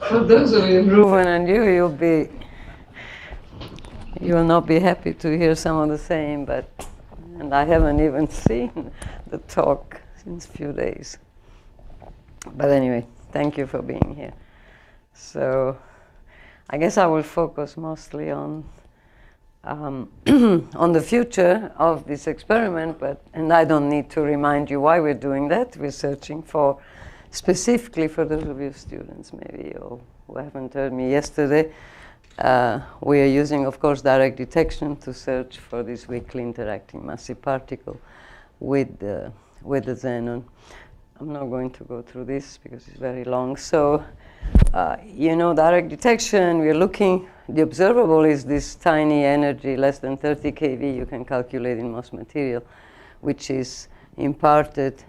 For those of you, Ruben and you, you will not be happy to hear some of the same, and I haven't even seen the talk since a few days. But anyway, thank you for being here. So I guess I will focus mostly on on the future of this experiment, and I don't need to remind you why we're doing that. We're searching for, specifically for those of you students maybe who haven't heard me yesterday, we are using, of course, direct detection to search for this weakly interacting massive particle with the xenon. I'm not going to go through this because it's very long. So, direct detection, we're looking, the observable is this tiny energy, less than 30 keV, you can calculate in most material, which is imparted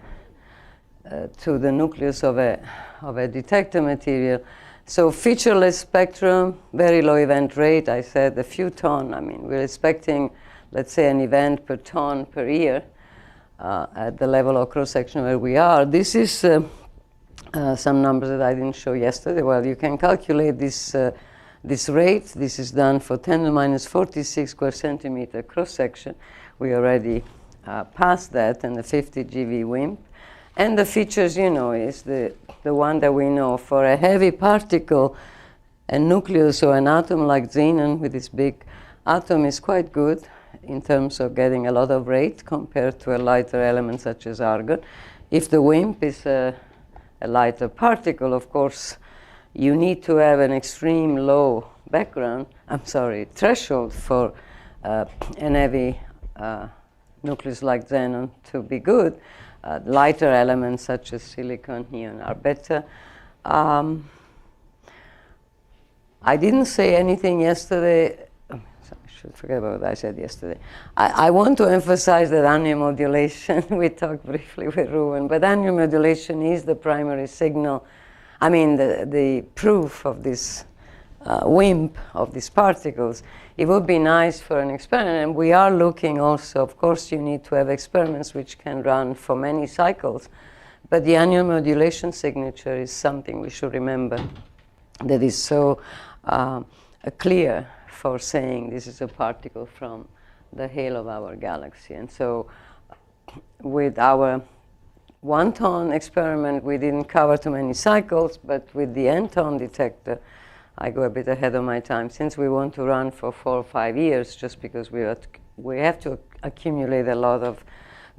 to the nucleus of a detector material. So featureless spectrum, very low event rate, I said a few ton. I mean, we're expecting, let's say, an event per ton per year at the level of cross-section where we are. This is some numbers that I didn't show yesterday. Well, you can calculate this rate. This is done for 10 to the minus 46 square centimeter cross-section. We already passed that, and the 50 GeV WIMP. And the features, is the one that we know. For a heavy particle, a nucleus or an atom like xenon with this big atom is quite good in terms of getting a lot of rate compared to a lighter element such as argon. If the WIMP is a lighter particle, of course, you need to have an extreme low threshold for an heavy nucleus like xenon to be good. Lighter elements such as silicon, neon are better. I didn't say anything yesterday. I should forget about what I said yesterday. I want to emphasize that annual modulation, we talked briefly with Ruben, but annual modulation is the primary signal. I mean, the proof of this WIMP of these particles. It would be nice for an experiment, and we are looking also, of course, you need to have experiments which can run for many cycles, but the annual modulation signature is something we should remember that is so clear for saying this is a particle from the halo of our galaxy. And so with our 1 ton experiment, we didn't cover too many cycles, but with the n-ton detector, I go a bit ahead of my time. Since we want to run for 4 or 5 years, just because we have to accumulate a lot of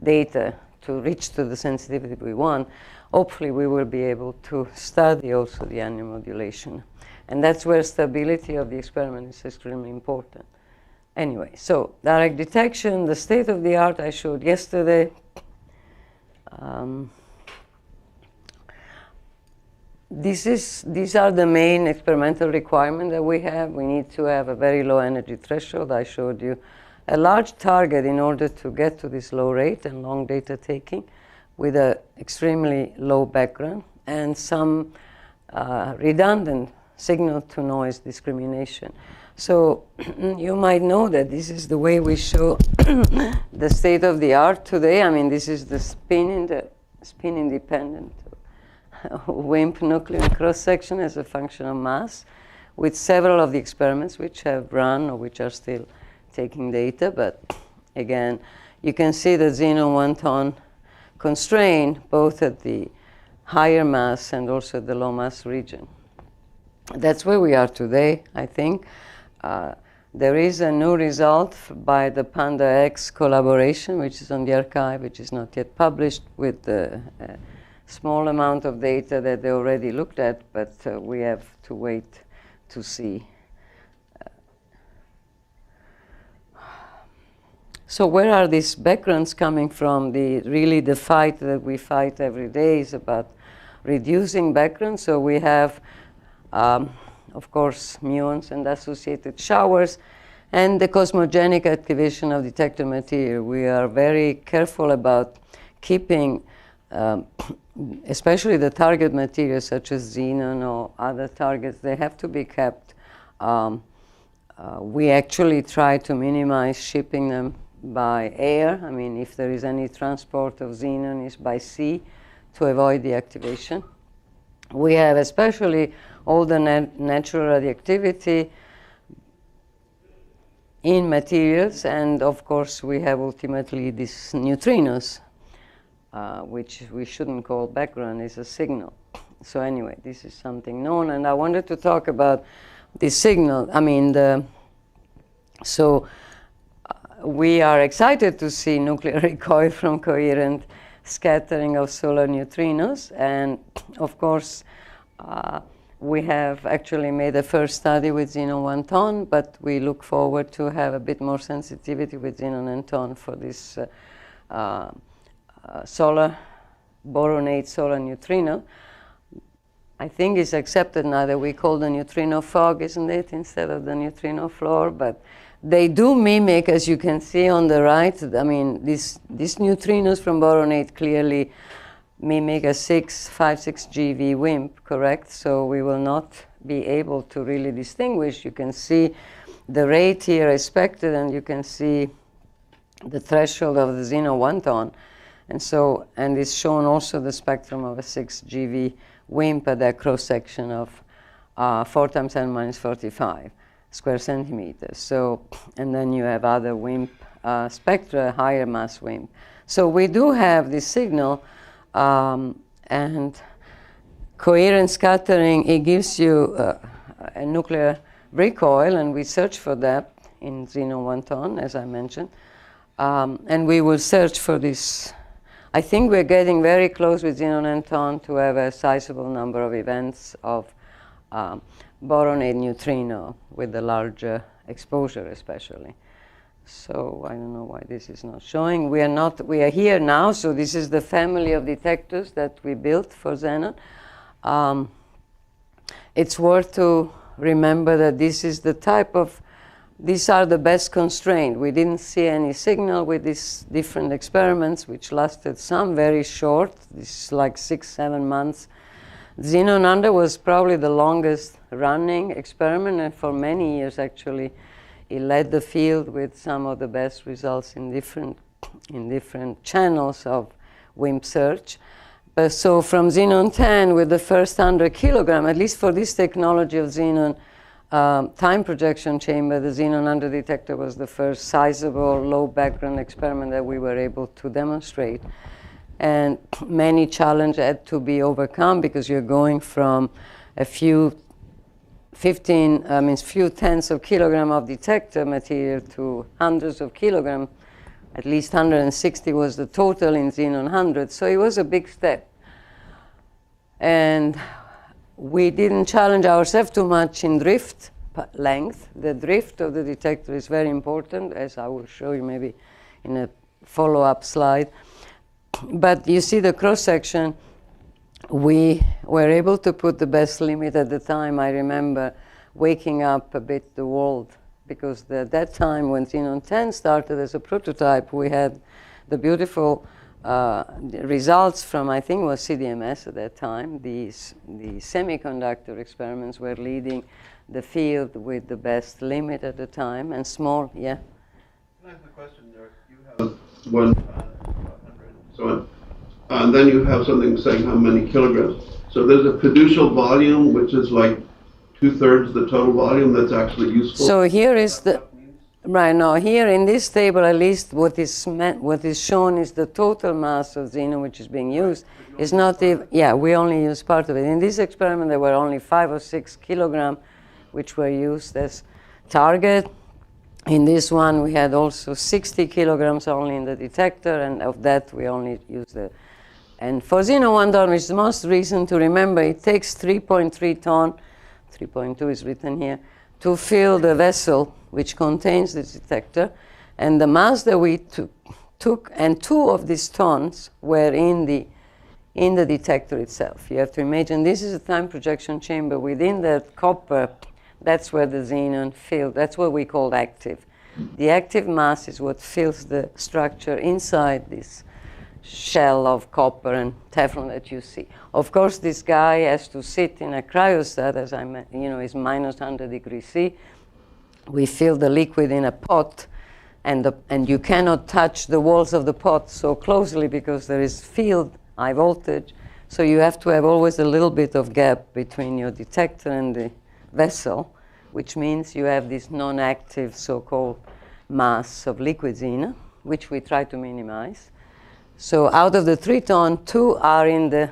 data to reach to the sensitivity we want, hopefully we will be able to study also the annual modulation. And that's where stability of the experiment is extremely important. Anyway, so direct detection, the state of the art I showed yesterday. These are the main experimental requirements that we have. We need to have a very low energy threshold. I showed you a large target in order to get to this low rate and long data taking with an extremely low background and some redundant signal to noise discrimination. So you might know that this is the way we show the state of the art today. I mean, this is the spin independent WIMP nuclear cross-section as a function of mass, with several of the experiments which have run or which are still taking data. But again, you can see the xenon 1 ton constrained both at the higher mass and also at the low mass region. That's where we are today, I think. There is a new result by the Panda X collaboration, which is on the archive, which is not yet published, with the small amount of data that they already looked at, but we have to wait to see. So where are these backgrounds coming from? Really the fight that we fight every day is about reducing background. So we have, of course, muons and associated showers, and the cosmogenic activation of detector material. We are very careful about keeping especially the target materials such as xenon or other targets, they have to be kept. We actually try to minimize shipping them by air. I mean, if there is any transport of xenon, it's by sea to avoid the activation. we have especially all the natural radioactivity in materials, and of course we have ultimately these neutrinos, which we shouldn't call background, is a signal. So anyway, this is something known, and I wanted to talk about this signal. I mean, we are excited to see nuclear recoil from coherent scattering of solar neutrinos, and of course we have actually made a first study with xenon 1 ton, but we look forward to have a bit more sensitivity with xenon n ton for this solar boronate solar neutrino. I think it's accepted now that we call the neutrino fog, isn't it, instead of the neutrino floor, but they do mimic, as you can see on the right. I mean, these neutrinos from boronate clearly mimic a 5-6 GeV WIMP, correct? So we will not be able to really distinguish. You can see the rate here expected, and you can see the threshold of the xenon 1 ton. And it's shown also the spectrum of a 6 GeV WIMP at that cross-section of 4 times 10 minus 45 square centimeters. So, and then you have other WIMP spectra, higher mass WIMP. So we do have this signal, and coherent scattering, it gives you a nuclear recoil, and we search for that in xenon 1 ton, as I mentioned. And we will search for this. I think we're getting very close with xenon n ton to have a sizable number of events of boronate neutrino with the larger exposure especially. So I don't know why this is not showing. We are here now, so this is the family of detectors that we built for xenon. It's worth to remember that this is the type of, these are the best constrained. We didn't see any signal with these different experiments, which lasted some very short, this is like 6-7 months. Xenon under was probably the longest running experiment, and for many years actually it led the field with some of the best results in different channels of WIMP search. But so from xenon 10 with the first 100 kilogram, at least for this technology of xenon time projection chamber, the xenon under detector was the first sizable low background experiment that we were able to demonstrate. And many challenges had to be overcome because you're going from a few tens of kilograms of detector material to hundreds of kilograms. At least 160 was the total in xenon 100. So it was a big step. And we didn't challenge ourselves too much in drift length. The drift of the detector is very important, as I will show you maybe in a follow-up slide. But you see the cross-section, we were able to put the best limit at the time. I remember waking up a bit the world, because at that time when xenon 10 started as a prototype, we had the beautiful results from, I think it was CDMS at that time. The semiconductor experiments were leading the field with the best limit at the time, and small, yeah? Can I ask a question there? You have 100, so on. And then you have something saying how many kilograms. So there's a fiducial volume, which is like 2/3 the total volume that's actually useful. So here is the, right now, here in this table, at least what is shown is the total mass of xenon which is being used. It's not even, yeah, we only use part of it. In this experiment, there were only 5 or 6 kilograms which were used as target. In this one, we had also 60 kilograms only in the detector, and of that, we only used the, and for xenon 1 ton, which is the most recent to remember, it takes 3.3 ton, 3.2 is written here, to fill the vessel which contains the detector. And the mass that we took, and 2 of these tons were in the detector itself. You have to imagine this is a time projection chamber. Within that copper, that's where the xenon filled. That's what we call active. The active mass is what fills the structure inside this shell of copper and Teflon that you see. Of course, this guy has to sit in a cryostat, as I mentioned, it's minus 100 degrees C. We fill the liquid in a pot, and you cannot touch the walls of the pot so closely because there is field, high voltage, So you have to have always a little bit of gap between your detector and the vessel, which means you have this non-active so-called mass of liquids in, which we try to minimize. So out of the 3 ton, 2 are in the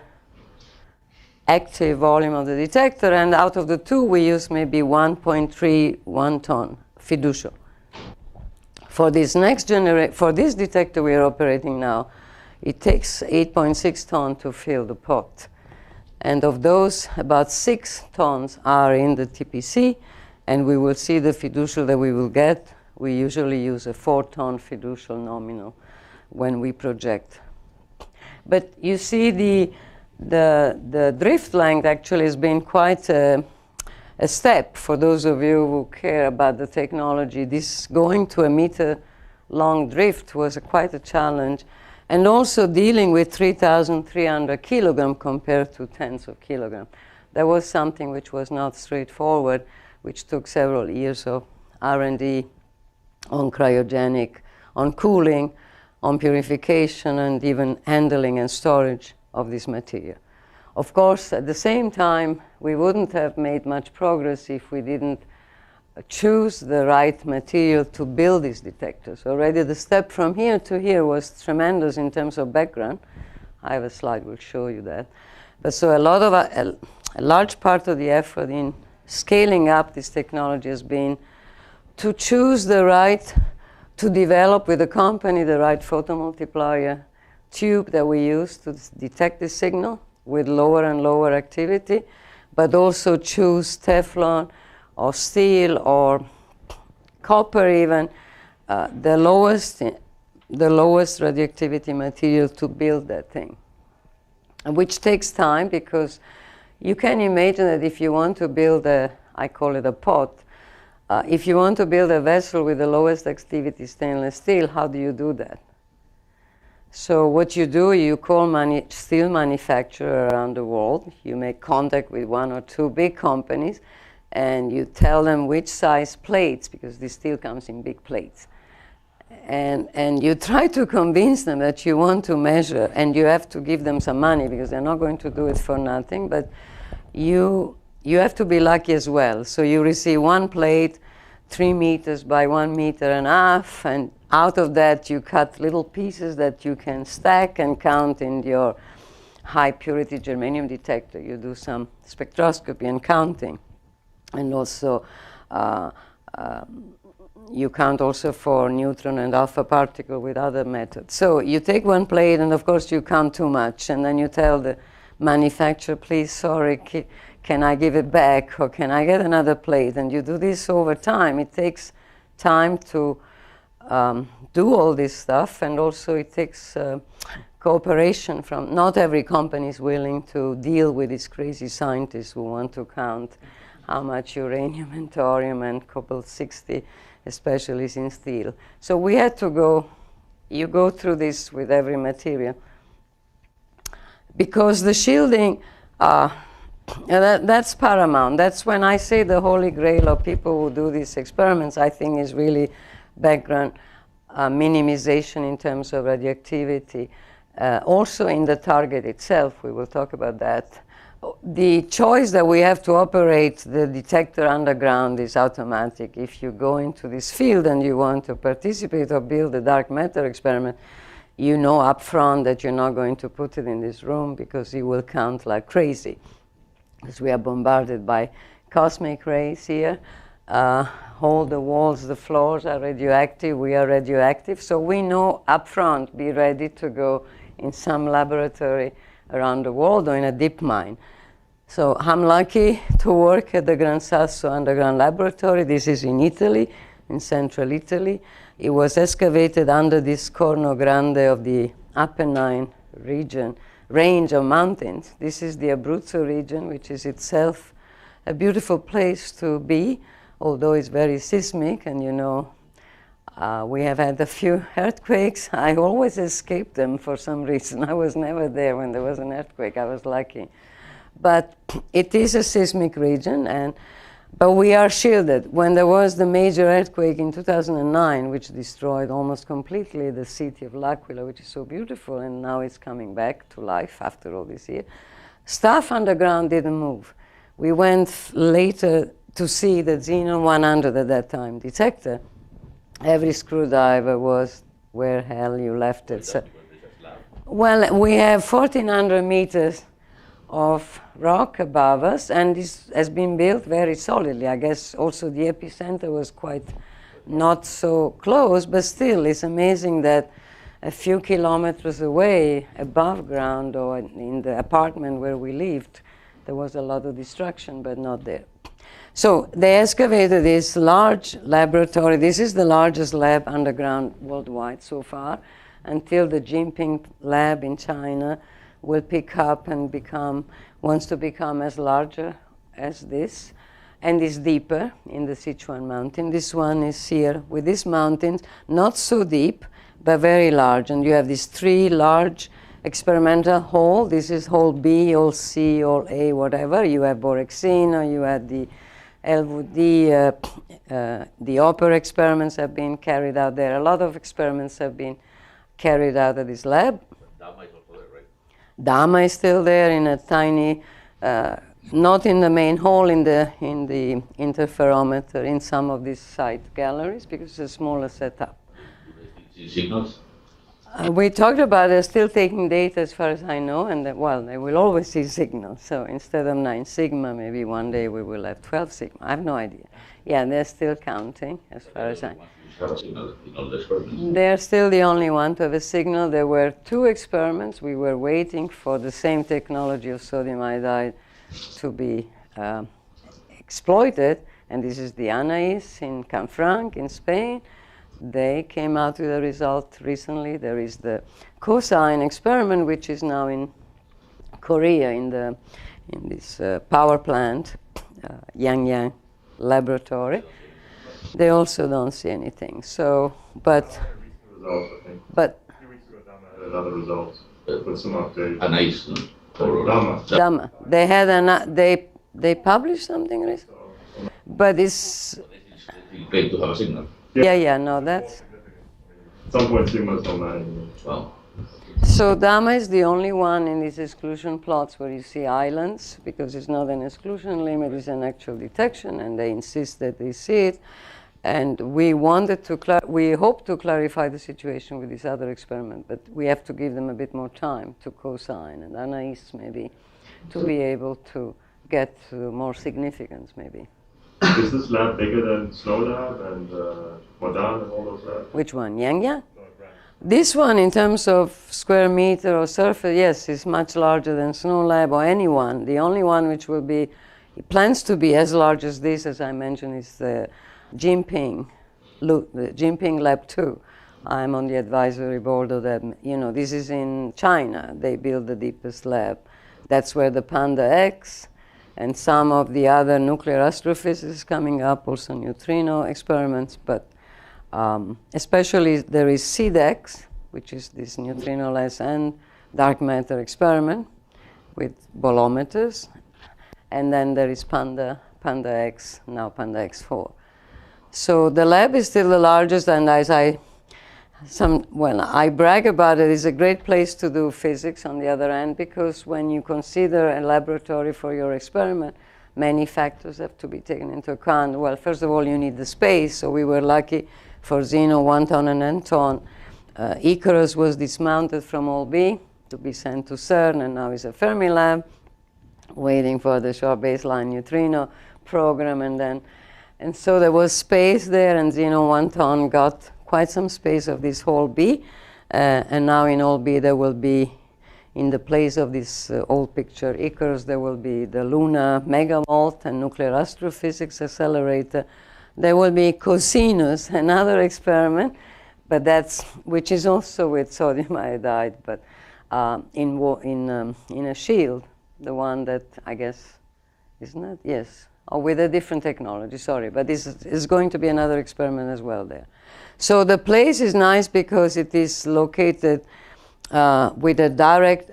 active volume of the detector, and out of the 2 we use maybe 1.31 ton fiducial. For this for this detector we are operating now, it takes 8.6 tons to fill the pot. And of those, about 6 tons are in the TPC, and we will see the fiducial that we will get. We usually use a 4-ton fiducial nominal when we project. But you see the drift length actually has been quite a step for those of you who care about the technology. This going to a meter-long drift was quite a challenge, and also dealing with 3,300 kilogram compared to tens of kilograms. That was something which was not straightforward, which took several years of R&D on cryogenic, on cooling, on purification, and even handling and storage of this material. Of course, at the same time, we wouldn't have made much progress if we didn't choose the right material to build these detectors. Already the step from here to here was tremendous in terms of background. I have a slide will show you that. But so a large part of the effort in scaling up this technology has been to choose to develop with the company the right photomultiplier tube that we use to detect the signal with lower and lower activity, but also choose Teflon or steel or copper even, the lowest radioactivity material to build that thing, which takes time, because you can imagine that if you want to build I call it a pot, if you want to build a vessel with the lowest activity stainless steel, how do you do that? So what you do, you call steel manufacturers around the world. You make contact with 1 or 2 big companies, and you tell them which size plates, because this steel comes in big plates. And you try to convince them that you want to measure, and you have to give them some money, because they're not going to do it for nothing, but you have to be lucky as well. So you receive 1 plate, 3 meters by 1.5 meters, and out of that you cut little pieces that you can stack and count in your high purity germanium detector. You do some spectroscopy and counting, and also you count also for neutron and alpha particle with other methods. So you take 1 plate, and of course you count too much, and then you tell the manufacturer, please, sorry, can I give it back, or can I get another plate? And you do this over time. It takes time to do all this stuff, and also it takes cooperation from, not every company is willing to deal with these crazy scientists who want to count how much uranium and thorium and cobalt-60 especially is in steel. So we had to you go through this with every material, because the shielding, that's paramount. That's when I say the holy grail of people who do these experiments, I think, is really background minimization in terms of radioactivity. Also in the target itself, we will talk about that. The choice that we have to operate the detector underground is automatic. If you go into this field and you want to participate or build a dark matter experiment, you know up front that you're not going to put it in this room, because it will count like crazy, because we are bombarded by cosmic rays here. All the walls, the floors are radioactive, we are radioactive, so we know up front, be ready to go in some laboratory around the world or in a deep mine. So I'm lucky to work at the Gran Sasso Underground Laboratory. This is in Italy, in central Italy. It was excavated under this Corno Grande of the Apennine range of mountains. This is the Abruzzo region, which is itself a beautiful place to be, although it's very seismic, and you know, we have had a few earthquakes. I always escaped them for some reason. I was never there when there was an earthquake. I was lucky. But it is a seismic region, and But we are shielded. When there was the major earthquake in 2009, which destroyed almost completely the city of L'Aquila, which is so beautiful, and now it's coming back to life after all this year, stuff underground didn't move. We went later to see the Xenon 100 at that time detector. Every screwdriver was where hell you left it. So, well, we have 1,400 meters of rock above us, and this has been built very solidly. I guess also the epicenter was quite not so close, but still it's amazing that a few kilometers away, above ground or in the apartment where we lived, there was a lot of destruction, but not there. So they excavated this large laboratory. This is the largest lab underground worldwide so far, until the Jinping lab in China will pick up and wants to become as larger as this, and is deeper in the Sichuan mountain. This one is here with these mountains, not so deep, but very large. And you have these three large experimental holes. This is hole B, hole C, hole A, whatever. You have Borexino, you have the LVD, the Opera experiments have been carried out there. A lot of experiments have been carried out at this lab. Dama is also there, right? Dama is still there in a tiny, not in the main hole, in the interferometer, in some of these side galleries, because it's a smaller setup. Signals? We talked about they're still taking data as far as I know, and well, they will always see signals. So instead of 9 sigma, maybe one day we will have 12 sigma. I have no idea. Yeah, they're still counting as far as I know. They're still the only one to have a signal. There were 2 experiments. We were waiting for the same technology of sodium iodide to be exploited, and this is the Anais in Canfranc in Spain. They came out with a result recently. There is the cosine experiment, which is now in Korea in this power plant, Yangyang laboratory. They also don't see anything. So, but another results with some updates. Anais, no? Dama. They had they published something recently, but it's. They claim to have a signal. Yeah, no, that's. At some point, sigma's on 9. Well, So Dama is the only one in these exclusion plots where you see islands, because it's not an exclusion limit, it's an actual detection, and they insist that they see it. And we wanted to, we hope to clarify the situation with this other experiment, but we have to give them a bit more time to cosine, and Anais maybe, to be able to get to more significance maybe. Is this lab bigger than Snow Lab and Modan and all those labs? Which one, Yangyang? This one, in terms of square meter or surface, yes, is much larger than Snow Lab or any one. The only one which will be, it plans to be as large as this, as I mentioned, is the Jinping Lab 2. I'm on the advisory board of that. You know, this is in China. They build the deepest lab. That's where the Panda X and some of the other nuclear astrophysics coming up, also neutrino experiments, but especially there is CDEX, which is this neutrinoless and dark matter experiment with bolometers, and then there is Panda X, now Panda X4. So the lab is still the largest, and as I brag about it, it's a great place to do physics on the other end, because when you consider a laboratory for your experiment, many factors have to be taken into account. Well, first of all, you need the space, so we were lucky for Xeno 1 ton and N ton. Icarus was dismounted from OB to be sent to CERN, and now is a Fermi lab, waiting for the short baseline neutrino program, and so there was space there, and Xeno 1 ton got quite some space of this hole B, and now in hole B there will be, in the place of this old picture Icarus, there will be the Luna Megamalt and Nuclear Astrophysics Accelerator. There will be Cosinus, another experiment, but which is also with sodium iodide, but in a shield, the one that I guess, isn't it? Yes, or with a different technology. Sorry, but this is going to be another experiment as well there. So the place is nice because it is located with a direct.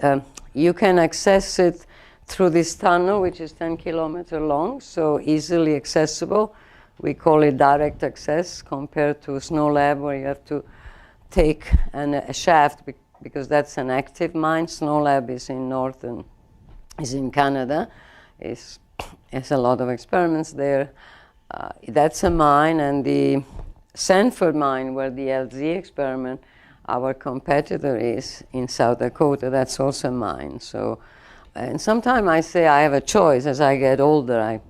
You can access it through this tunnel, which is 10 kilometers long, so easily accessible. We call it direct access compared to Snow Lab, where you have to take a shaft because that's an active mine. Snow Lab is in Canada. It's a lot of experiments there. That's a mine, and the Sanford mine, where the LZ experiment, our competitor, is in South Dakota. That's also a mine. So, and sometimes I say I have a choice. As I get older,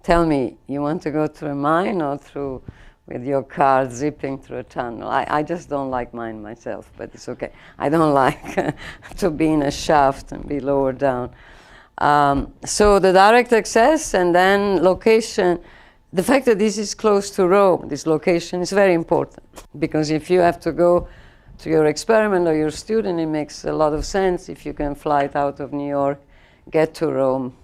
tell me, you want to go through a mine or through with your car zipping through a tunnel? I just don't like mine myself, but it's okay. I don't like to be in a shaft and be lower down. So the direct access and then location, the fact that this is close to Rome, this location is very important, because if you have to go to your experiment or your student, it makes a lot of sense if you can fly it out of New York, get to Rome,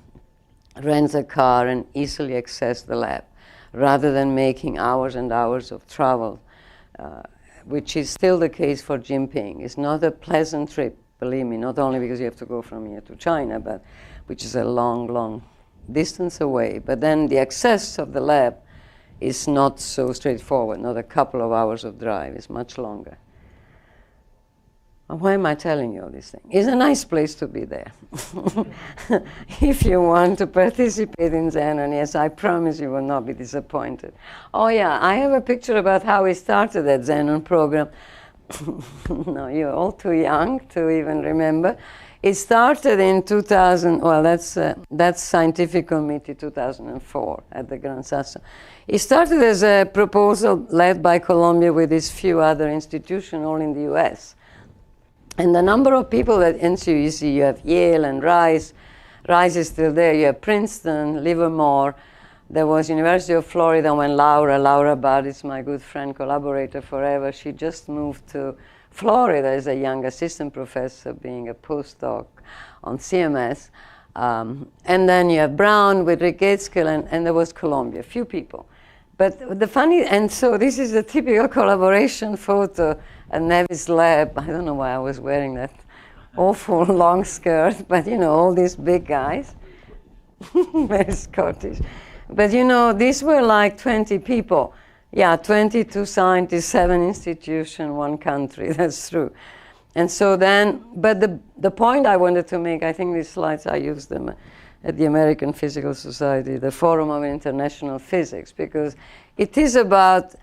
rent a car, and easily access the lab, rather than making hours and hours of travel, which is still the case for Jinping. It's not a pleasant trip, believe me, not only because you have to go from here to China, but which is a long, long distance away. But then the access of the lab is not so straightforward, not a couple of hours of drive, it's much longer. Why am I telling you all these things? It's a nice place to be there. If you want to participate in Xenon, yes, I promise you will not be disappointed. Oh yeah, I have a picture about how we started that Xenon program. No, you're all too young to even remember. It started in 2000, well, that's Scientific Committee 2004 at the Gran Sasso. It started as a proposal led by Columbia with these few other institutions, all in the US. And the number of people at NCU, you see, you have Yale and Rice. Rice is still there. You have Princeton, Livermore. There was University of Florida when Laura Budd is my good friend, collaborator forever. She just moved to Florida as a young assistant professor, being a postdoc on CMS. And then you have Brown with Rick Gateskill, and there was Columbia, few people. But the funny, and so this is a typical collaboration photo at Nevis Lab. I don't know why I was wearing that awful long skirt, but you know, all these big guys, very Scottish. But you know, these were like 20 people. Yeah, 22 scientists, 7 institutions, 1 country, that's true. And so then, but the point I wanted to make, I think these slides, I used them at the American Physical Society, the Forum of International Physics, because it is about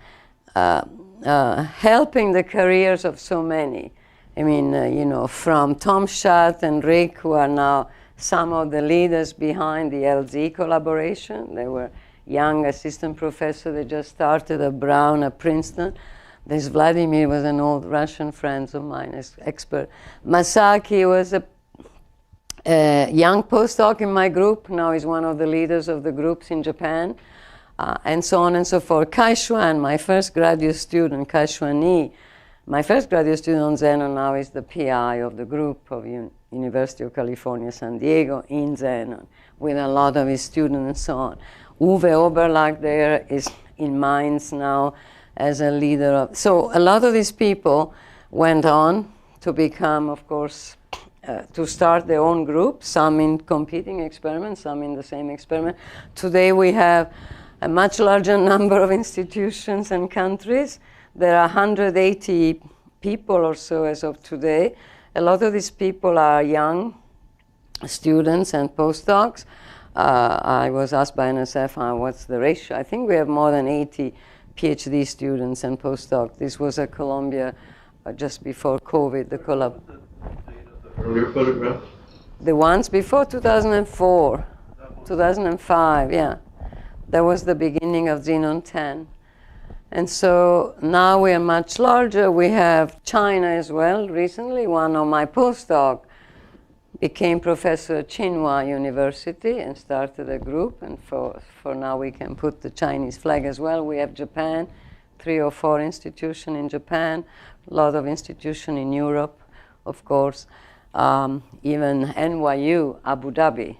helping the careers of so many. I mean, you know, from Tom Schatt and Rick, who are now some of the leaders behind the LZ collaboration. They were young assistant professor. They just started at Brown at Princeton. This Vladimir was an old Russian friend of mine, expert. Masaki was a young postdoc in my group. Now he's one of the leaders of the groups in Japan. And so on and so forth. Kai Xuan, my first graduate student, Kai Xuan Yi, my first graduate student on Xenon now is the PI of the group of University of California, San Diego in Xenon, with a lot of his students and so on. Uwe Oberlack there is in Mainz now as a leader of, so a lot of these people went on to become, of course, to start their own group, some in competing experiments, some in the same experiment. Today we have a much larger number of institutions and countries. There are 180 people or so as of today. A lot of these people are young students and postdocs. I was asked by NSF, what's the ratio? I think we have more than 80 PhD students and postdocs. This was at Columbia just before COVID, the collab. The earlier photograph? The ones before 2004, 2005, yeah. That was the beginning of Xenon 10. And so now we are much larger. We have China as well. Recently, one of my postdocs became professor at Tsinghua University and started a group. And for now, we can put the Chinese flag as well. We have Japan, 3 or 4 institutions in Japan, a lot of institutions in Europe, of course. Even NYU, Abu Dhabi,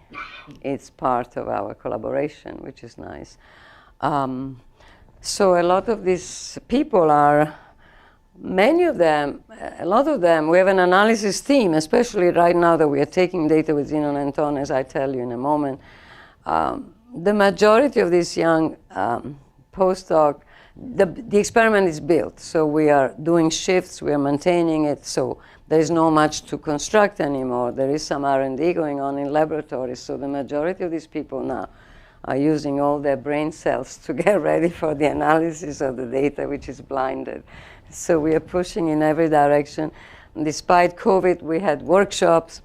it's part of our collaboration, which is nice. So a lot of these people are many of them, a lot of them, we have an analysis team, especially right now that we are taking data with xenon and ton, as I tell you in a moment. The majority of these young postdoc, the experiment is built, so we are doing shifts, we are maintaining it, so there is not much to construct anymore. There is some R&D going on in laboratories, so the majority of these people now are using all their brain cells to get ready for the analysis of the data, which is blinded. So we are pushing in every direction. And despite COVID, we had workshops.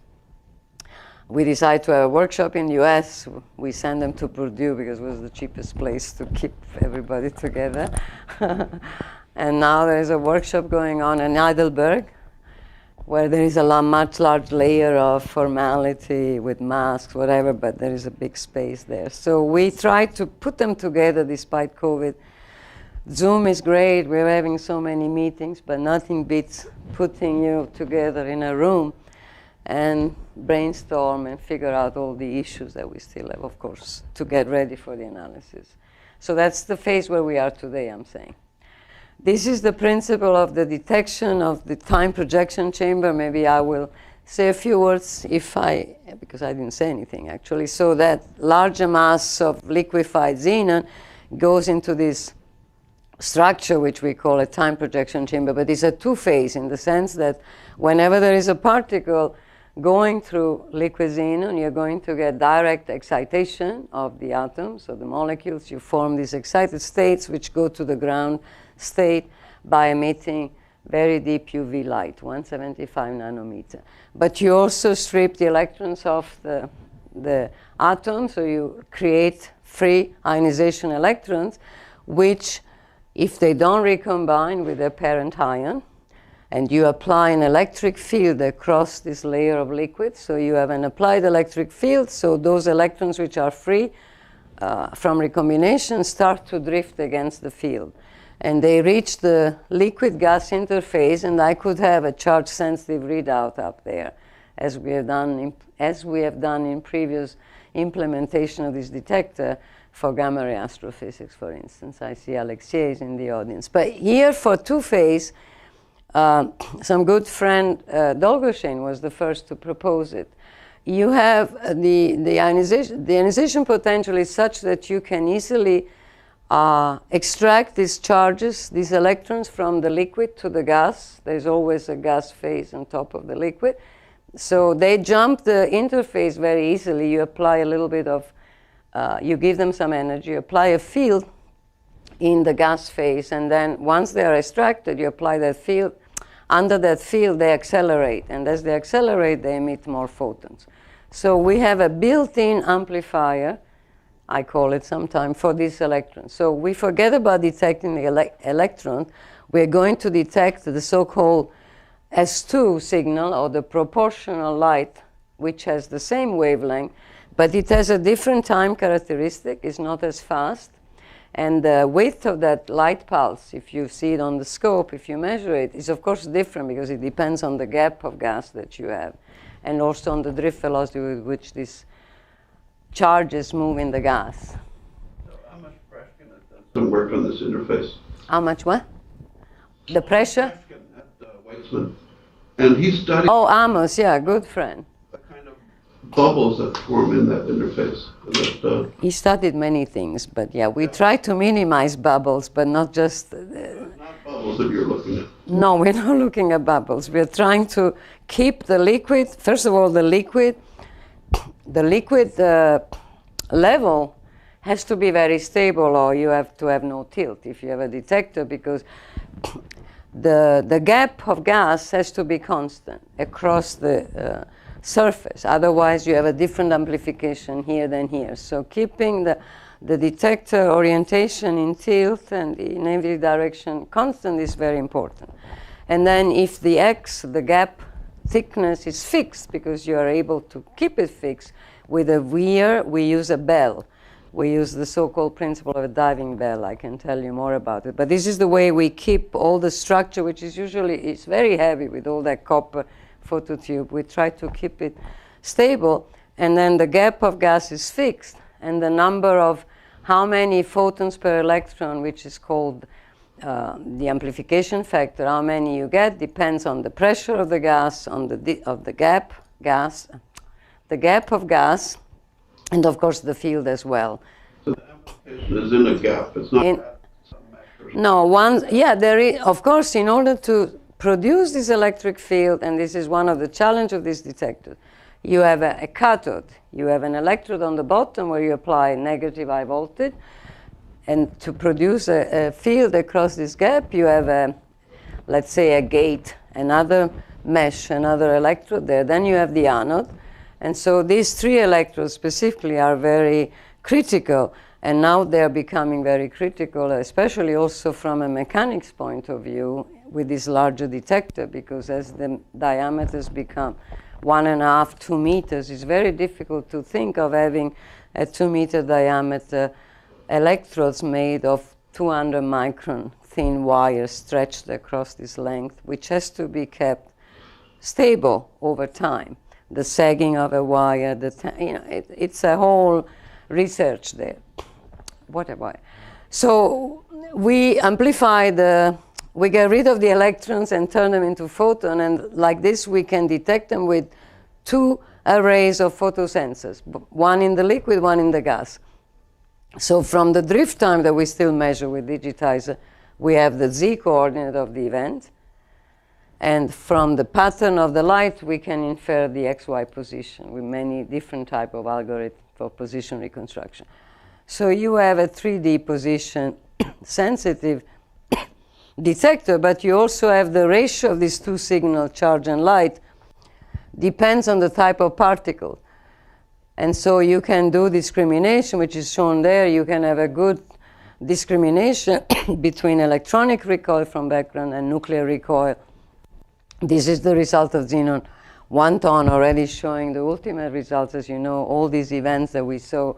We decided to have a workshop in the US. We sent them to Purdue because it was the cheapest place to keep everybody together. And now there is a workshop going on in Heidelberg, where there is a much large layer of formality with masks, whatever, but there is a big space there. So we try to put them together despite COVID. Zoom is great, we're having so many meetings, but nothing beats putting you together in a room and brainstorm and figure out all the issues that we still have, of course, to get ready for the analysis. So that's the phase where we are today, I'm saying. This is the principle of the detection of the time projection chamber. Maybe I will say a few words because I didn't say anything actually. So that larger mass of liquefied xenon goes into this structure which we call a time projection chamber, but it's a two-phase in the sense that whenever there is a particle going through liquid xenon, you're going to get direct excitation of the atoms, of the molecules. You form these excited states which go to the ground state by emitting very deep UV light, 175 nanometer. But you also strip the electrons off the atom, so you create free ionization electrons, which, if they don't recombine with their parent ion, and you apply an electric field across this layer of liquid, so you have an applied electric field, so those electrons which are free from recombination start to drift against the field. And they reach the liquid-gas interface, and I could have a charge-sensitive readout up there, as we have done in previous implementation of this detector for gamma-ray astrophysics, for instance. I see Alexei is in the audience. But here for two-phase, some good friend, Dolgoshain, was the first to propose it. You have the ionization potential is such that you can easily extract these charges, these electrons from the liquid to the gas. There's always a gas phase on top of the liquid. So they jump the interface very easily. You apply a little bit of, you give them some energy, you apply a field in the gas phase, and then once they are extracted, you apply that field. Under that field, they accelerate, and as they accelerate, they emit more photons. So we have a built-in amplifier, I call it sometimes, for these electrons. So we forget about detecting the electron. We're going to detect the so-called S2 signal, or the proportional light, which has the same wavelength, but it has a different time characteristic. It's not as fast. And the width of that light pulse, if you see it on the scope, if you measure it, is of course different because it depends on the gap of gas that you have, and also on the drift velocity with which these charges move in the gas. So how much Preshkin has done some work on this interface? How much what? The pressure? Preshkin at Weizmann. And he studied Oh, Amos, yeah, good friend. the kind of bubbles that form in that interface. And that, He studied many things, but yeah, we try to minimize bubbles, but not just... it's not bubbles that you're looking at. No, we're not looking at bubbles. We're trying to keep the liquid, first of all, the liquid level has to be very stable, or you have to have no tilt if you have a detector, because the gap of gas has to be constant across the surface. Otherwise, you have a different amplification here than here. So keeping the detector orientation in tilt and in every direction constant is very important. And then if the X, the gap thickness, is fixed, because you are able to keep it fixed, with a weir, we use a bell. We use the so-called principle of a diving bell. I can tell you more about it. But this is the way we keep all the structure, which is usually, it's very heavy with all that copper phototube. We try to keep it stable, and then the gap of gas is fixed, and the number of how many photons per electron, which is called the amplification factor, how many you get, depends on the pressure of the gas, on the gap of gas, and of course the field as well. So the amplification is in a gap. It's not at some measure. No, there is, of course, in order to produce this electric field, and this is one of the challenges of this detector, you have a cathode. You have an electrode on the bottom where you apply negative high voltage, and to produce a field across this gap, you have let's say a gate, another mesh, another electrode there. Then you have the anode. And so these three electrodes specifically are very critical, and now they're becoming very critical, especially also from a mechanics point of view with this larger detector, because as the diameters become 1.5, 2 meters, it's very difficult to think of having a 2-meter diameter electrodes made of 200 micron thin wire stretched across this length, which has to be kept stable over time. The sagging of a wire, it's a whole research there. So we amplify we get rid of the electrons and turn them into photon, and like this we can detect them with 2 arrays of photosensors, one in the liquid, one in the gas. So from the drift time that we still measure with digitizer, we have the z coordinate of the event. And from the pattern of the light, we can infer the xy position with many different type of algorithms for position reconstruction. So you have a 3D position sensitive detector, but you also have the ratio of these two signals, charge and light, depends on the type of particle. And so you can do discrimination, which is shown there. You can have a good discrimination between electronic recoil from background and nuclear recoil. This is the result of xenon 1 ton already showing the ultimate results. As you know, all these events that we saw,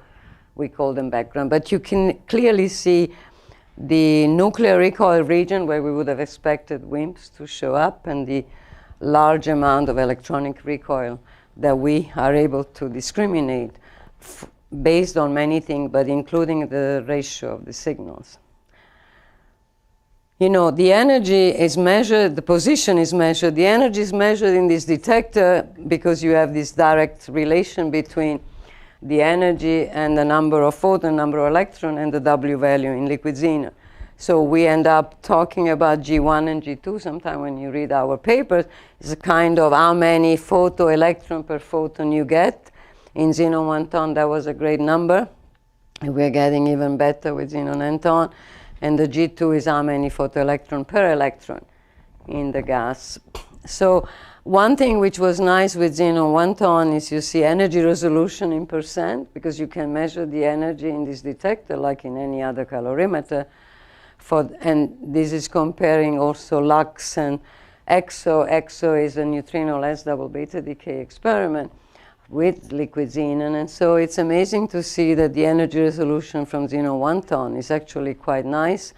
we call them background. But you can clearly see the nuclear recoil region where we would have expected WIMPs to show up, and the large amount of electronic recoil that we are able to discriminate based on many things, but including the ratio of the signals. You know, the energy is measured, the position is measured, the energy is measured in this detector because you have this direct relation between the energy and the number of photon, number of electron, and the W value in liquid xenon. So we end up talking about G1 and G2. Sometimes when you read our papers, it's a kind of how many photoelectron per photon you get. In xenon 1 ton, that was a great number. And we're getting even better with xenon n ton. And the G2 is how many photoelectron per electron in the gas. So one thing which was nice with xenon 1 ton is you see energy resolution in percent, because you can measure the energy in this detector like in any other calorimeter. And this is comparing also lux and exo. Exo is a neutrino-less double beta decay experiment with liquid xenon. And so it's amazing to see that the energy resolution from xenon 1 ton is actually quite nice.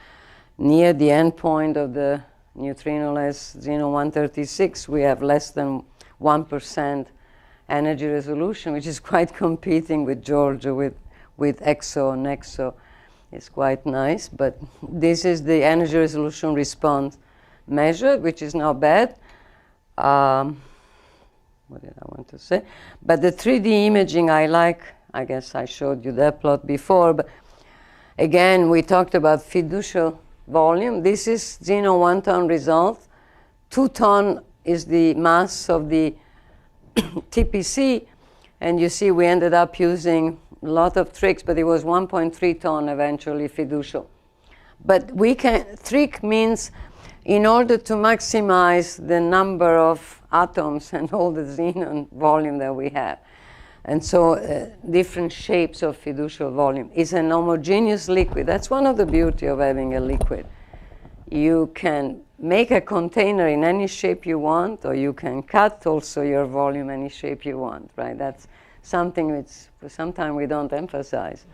Near the end point of the neutrino-less xenon 136, we have less than 1% energy resolution, which is quite competing with Georgia, with exo and exo. It's quite nice, but this is the energy resolution response measured, which is not bad. What did I want to say? But the 3D imaging I like, I guess I showed you that plot before, but again, we talked about fiducial volume. This is xenon 1 ton result. 2 ton is the mass of the TPC, and you see we ended up using a lot of tricks, but it was 1.3 ton eventually fiducial. But trick means in order to maximize the number of atoms and all the xenon volume that we have. And so different shapes of fiducial volume. It's an homogeneous liquid. That's one of the beauty of having a liquid. You can make a container in any shape you want, or you can cut also your volume any shape you want, right? That's something which sometimes we don't emphasize.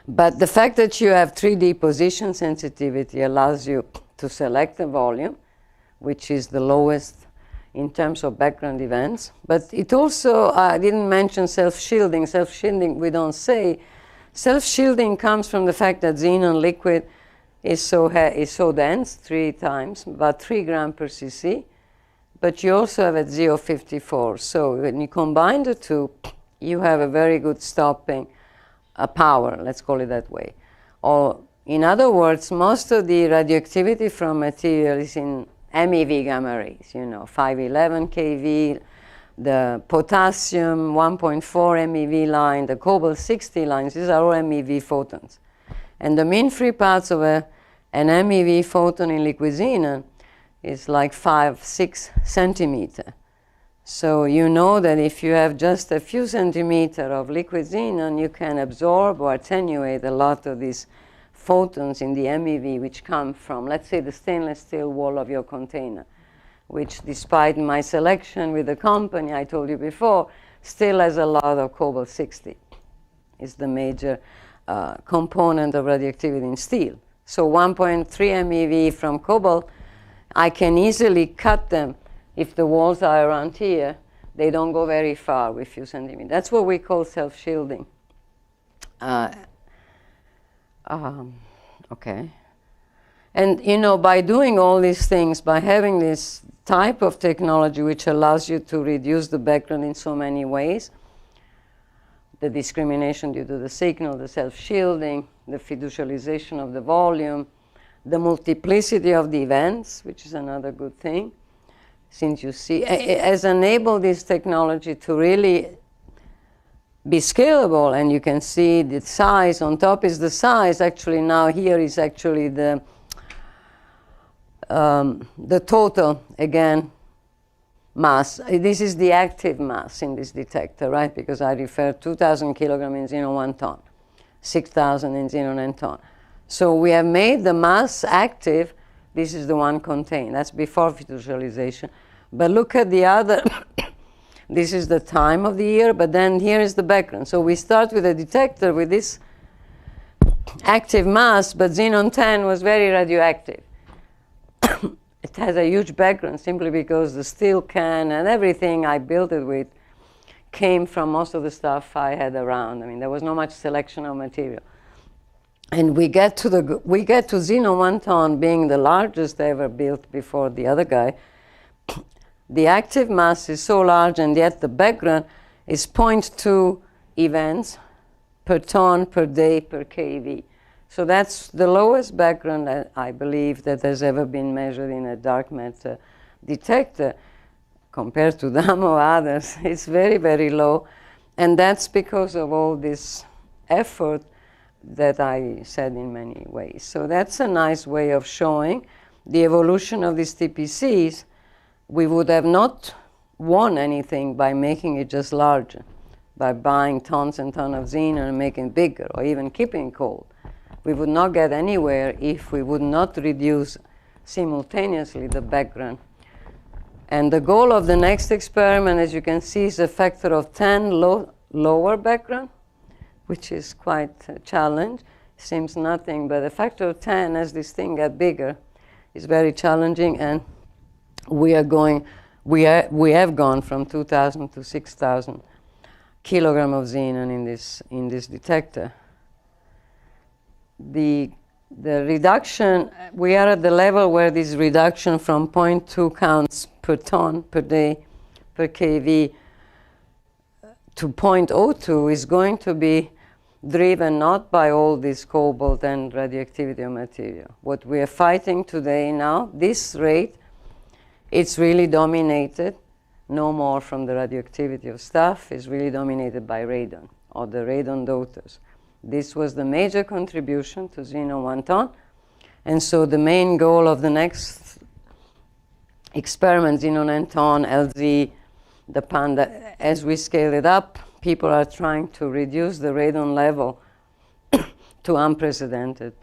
But the fact that you have 3D position sensitivity allows you to select a volume, which is the lowest in terms of background events. But it also, I didn't mention self-shielding. Self-shielding we don't say. Self-shielding comes from the fact that xenon liquid is so dense, 3 times, about 3 grams per cc. But you also have at ZO54. So when you combine the two, you have a very good stopping power, let's call it that way. Or in other words, most of the radioactivity from material is in MeV gamma rays, 511 keV, the potassium 1.4 MeV line, the cobalt 60 lines, these are all MeV photons. And the mean free paths of an MeV photon in liquid xenon is like 5-6 centimeter. So you know that if you have just a few centimeters of liquid xenon, you can absorb or attenuate a lot of these photons in the MeV which come from, let's say, the stainless steel wall of your container, which despite my selection with the company I told you before, still has a lot of cobalt 60. It's the major component of radioactivity in steel. So 1.3 MeV from cobalt, I can easily cut them. If the walls are around here, they don't go very far with a few centimeters. That's what we call self-shielding. Okay. And, by doing all these things, by having this type of technology which allows you to reduce the background in so many ways, the discrimination due to the signal, the self-shielding, the fiducialization of the volume, the multiplicity of the events, which is another good thing, since you see, has enabled this technology to really be scalable, and you can see the size. On top is the size. Actually, now here is actually the total, again, mass. This is the active mass in this detector, right? Because I refer 2,000 kilograms in xenon 1 ton, 6,000 in xenon n ton. So we have made the mass active. This is the one contained. That's before fiducialization. But look at the other. This is the time of the year, but then here is the background. So we start with a detector with this active mass, but xenon 10 was very radioactive. It has a huge background simply because the steel can and everything I built it with came from most of the stuff I had around. I mean, there was not much selection of material. And we get to xenon 1 ton being the largest ever built before the other guy. The active mass is so large, and yet the background is 0.2 events per ton per day per keV. So that's the lowest background, I believe, that has ever been measured in a dark matter detector. Compared to them or others, it's very, very low. And that's because of all this effort that I said in many ways. So that's a nice way of showing the evolution of these TPCs. We would have not won anything by making it just larger, by buying tons and tons of xenon and making it bigger, or even keeping cold. We would not get anywhere if we would not reduce simultaneously the background. And the goal of the next experiment, as you can see, is a factor of 10 lower background, which is quite a challenge. Seems nothing, but a factor of 10 as this thing gets bigger is very challenging, and we have gone from 2,000 to 6,000 kilograms of xenon in this detector. The reduction, we are at the level where this reduction from 0.2 counts per ton per day per keV to 0.02 is going to be driven not by all this cobalt and radioactivity of material. What we are fighting today now, this rate, it's really dominated, no more from the radioactivity of stuff, is really dominated by radon, or the radon daughters. This was the major contribution to xenon 1 ton. And so the main goal of the next experiment, xenon n ton, LZ, the Panda, as we scale it up, people are trying to reduce the radon level to unprecedented.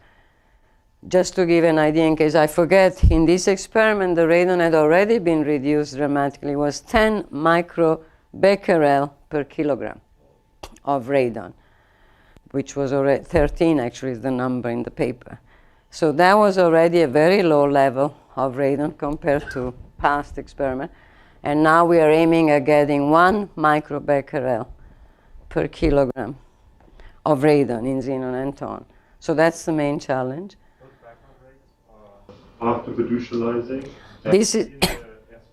Just to give an idea, in case I forget, in this experiment, the radon had already been reduced dramatically. It was 10 microbecquerel per kilogram of radon, which was already 13, actually, is the number in the paper. So that was already a very low level of radon compared to past experiment. And now we are aiming at getting 1 microbecquerel per kilogram of radon in xenon n ton. So that's the main challenge. What's the background after fiducializing. This is S1,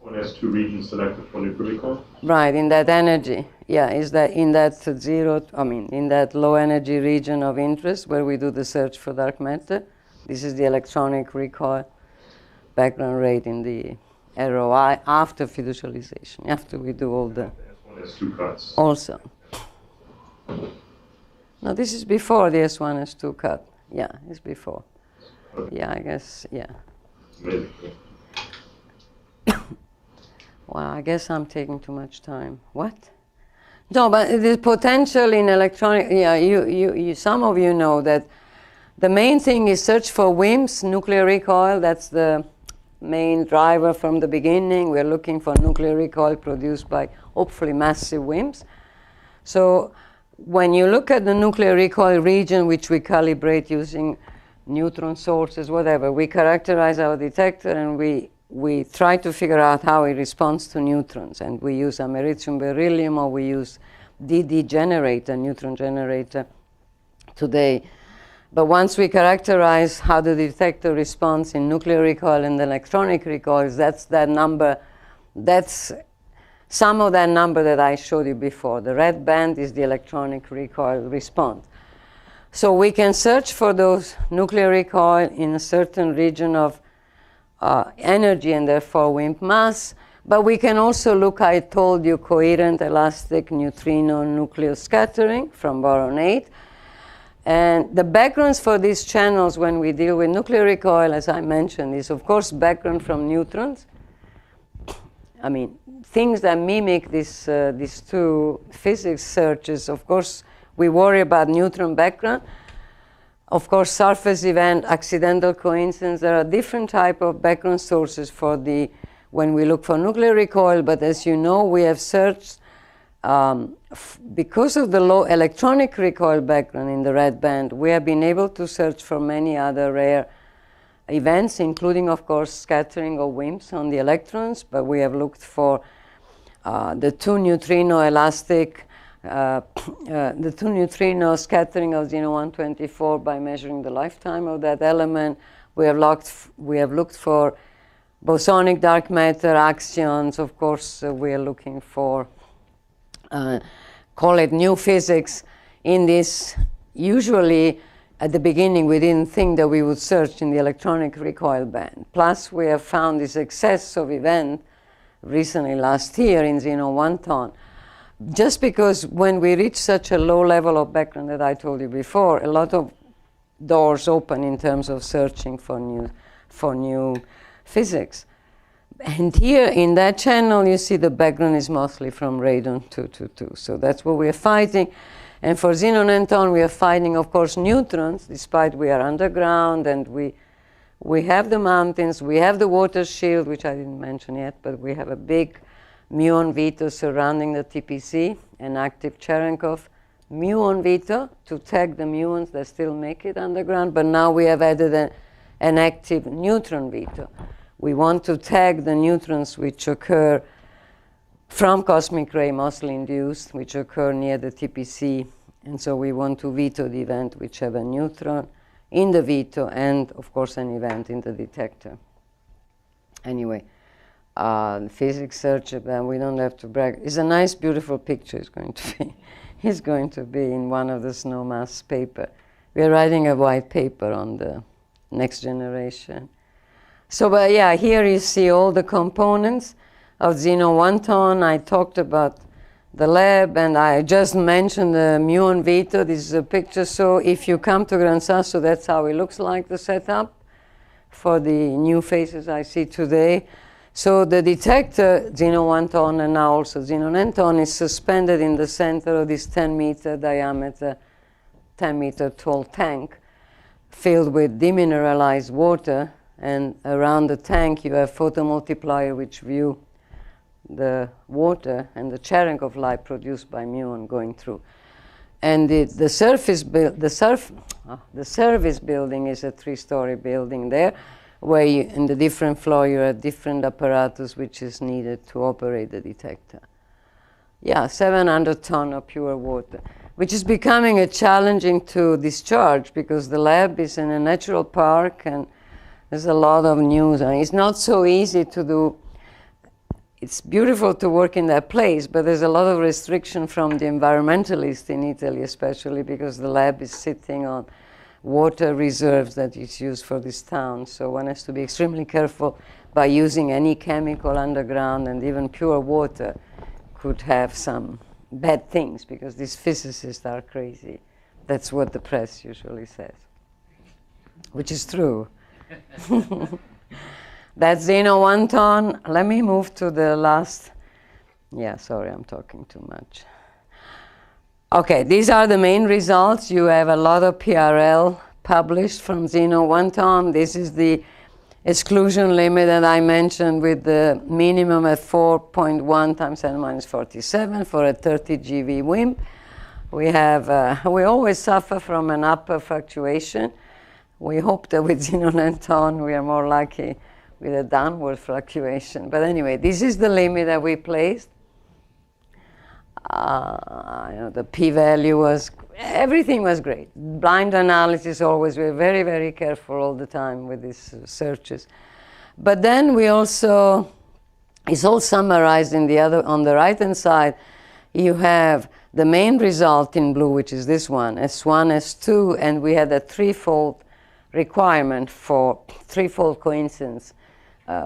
S2 region selected for nuclear recall? right in that energy. Yeah, is that in that in that low energy region of interest where we do the search for dark matter. This is the electronic recoil background rate in the ROI after fiducialization, after we do all the S1, S2 cuts. also. No, this is before the S1, S2 cut. Yeah, it's before. Yeah, I guess, yeah. Maybe. Well, I guess I'm taking too much time. What? No, but the potential in electronic, yeah, you some of you know that the main thing is search for WIMPs, nuclear recoil. That's the main driver from the beginning. We're looking for nuclear recoil produced by hopefully massive WIMPs. So when you look at the nuclear recoil region, which we calibrate using neutron sources, whatever, we characterize our detector and we try to figure out how it responds to neutrons. And we use americium beryllium, or we use DD generator, neutron generator today. But once we characterize how the detector responds in nuclear recoil and electronic recoils, that's that number, that's some of that number that I showed you before. The red band is the electronic recoil response. So we can search for those nuclear recoil in a certain region of energy and therefore WIMP mass, but we can also look, I told you, coherent elastic neutrino nucleus scattering from boron 8. And the backgrounds for these channels when we deal with nuclear recoil, as I mentioned, is of course background from neutrons. I mean, things that mimic this, these two physics searches. Of course, we worry about neutron background. Of course, surface event, accidental coincidence. There are different type of background sources for the when we look for nuclear recoil. But as you know, we have searched because of the low electronic recoil background in the red band. We have been able to search for many other rare events, including, of course, scattering of WIMPs on the electrons. But we have looked for the two neutrino elastic. The two neutrino scattering of xenon-124 by measuring the lifetime of that element. We have looked for bosonic dark matter, axions. Of course, we are looking for, call it new physics in this. Usually, at the beginning, we didn't think that we would search in the electronic recoil band. Plus, we have found this excess of event recently last year in xenon-1 just because when we reach such a low level of background that I told you before, a lot of doors open in terms of searching for new physics. And here in that channel, you see the background is mostly from radon 222. So that's what we're fighting. And for xenon and ton, we are fighting, of course, neutrons, despite we are underground and we have the mountains, we have the water shield, which I didn't mention yet, but we have a big muon veto surrounding the TPC, an active Cherenkov muon veto to tag the muons that still make it underground, but now we have added an active neutron veto. We want to tag the neutrons which occur from cosmic ray, mostly induced, which occur near the TPC, and so we want to veto the event which have a neutron in the veto and, of course, an event in the detector. Anyway. Physics search, we don't have to brag. It's a nice, beautiful picture. It's going to be. It's going to be in one of the SNOMAS paper. We are writing a white paper on the next generation. So, but yeah, here you see all the components of xenon-1 I talked about the lab, and I just mentioned the muon veto. This is a picture. So, if you come to Gran Sasso, that's how it looks like, the setup for the new faces I see today. So the detector, xenon-1 and now also xenon-n is suspended in the center of this 10-meter diameter, 10-meter tall tank filled with demineralized water. And around the tank, you have photomultiplier which view the water and the Cherenkov light produced by muon going through. And the service building is a 3-story building there, where in the different floor you have different apparatus which is needed to operate the detector. Yeah, 700 tons of pure water, which is becoming challenging to discharge because the lab is in a natural park and There's a lot of news, and it's not so easy to do. It's beautiful to work in that place, but there's a lot of restriction from the environmentalists in Italy, especially because the lab is sitting on water reserves that is used for this town. So one has to be extremely careful by using any chemical underground, and even pure water could have some bad things because these physicists are crazy. That's what the press usually says, which is true. That's Xeno 1 ton. Let me move to the last. Yeah, sorry, I'm talking too much. Okay, these are the main results. You have a lot of PRL published from Xeno 1 ton. This is the exclusion limit that I mentioned with the minimum at 4.1 times 10 minus 47 for a 30 GeV WIMP. We have, we always suffer from an upper fluctuation. We hope that with Xeno 9 ton we are more lucky with a downward fluctuation. But anyway, this is the limit that we placed. The p-value was, everything was great. Blind analysis always, we're very, very careful all the time with these searches. But then we also, it's all summarized in the other, on the right-hand side, you have the main result in blue, which is this one, S1, S2, and we had a threefold requirement for threefold coincidence.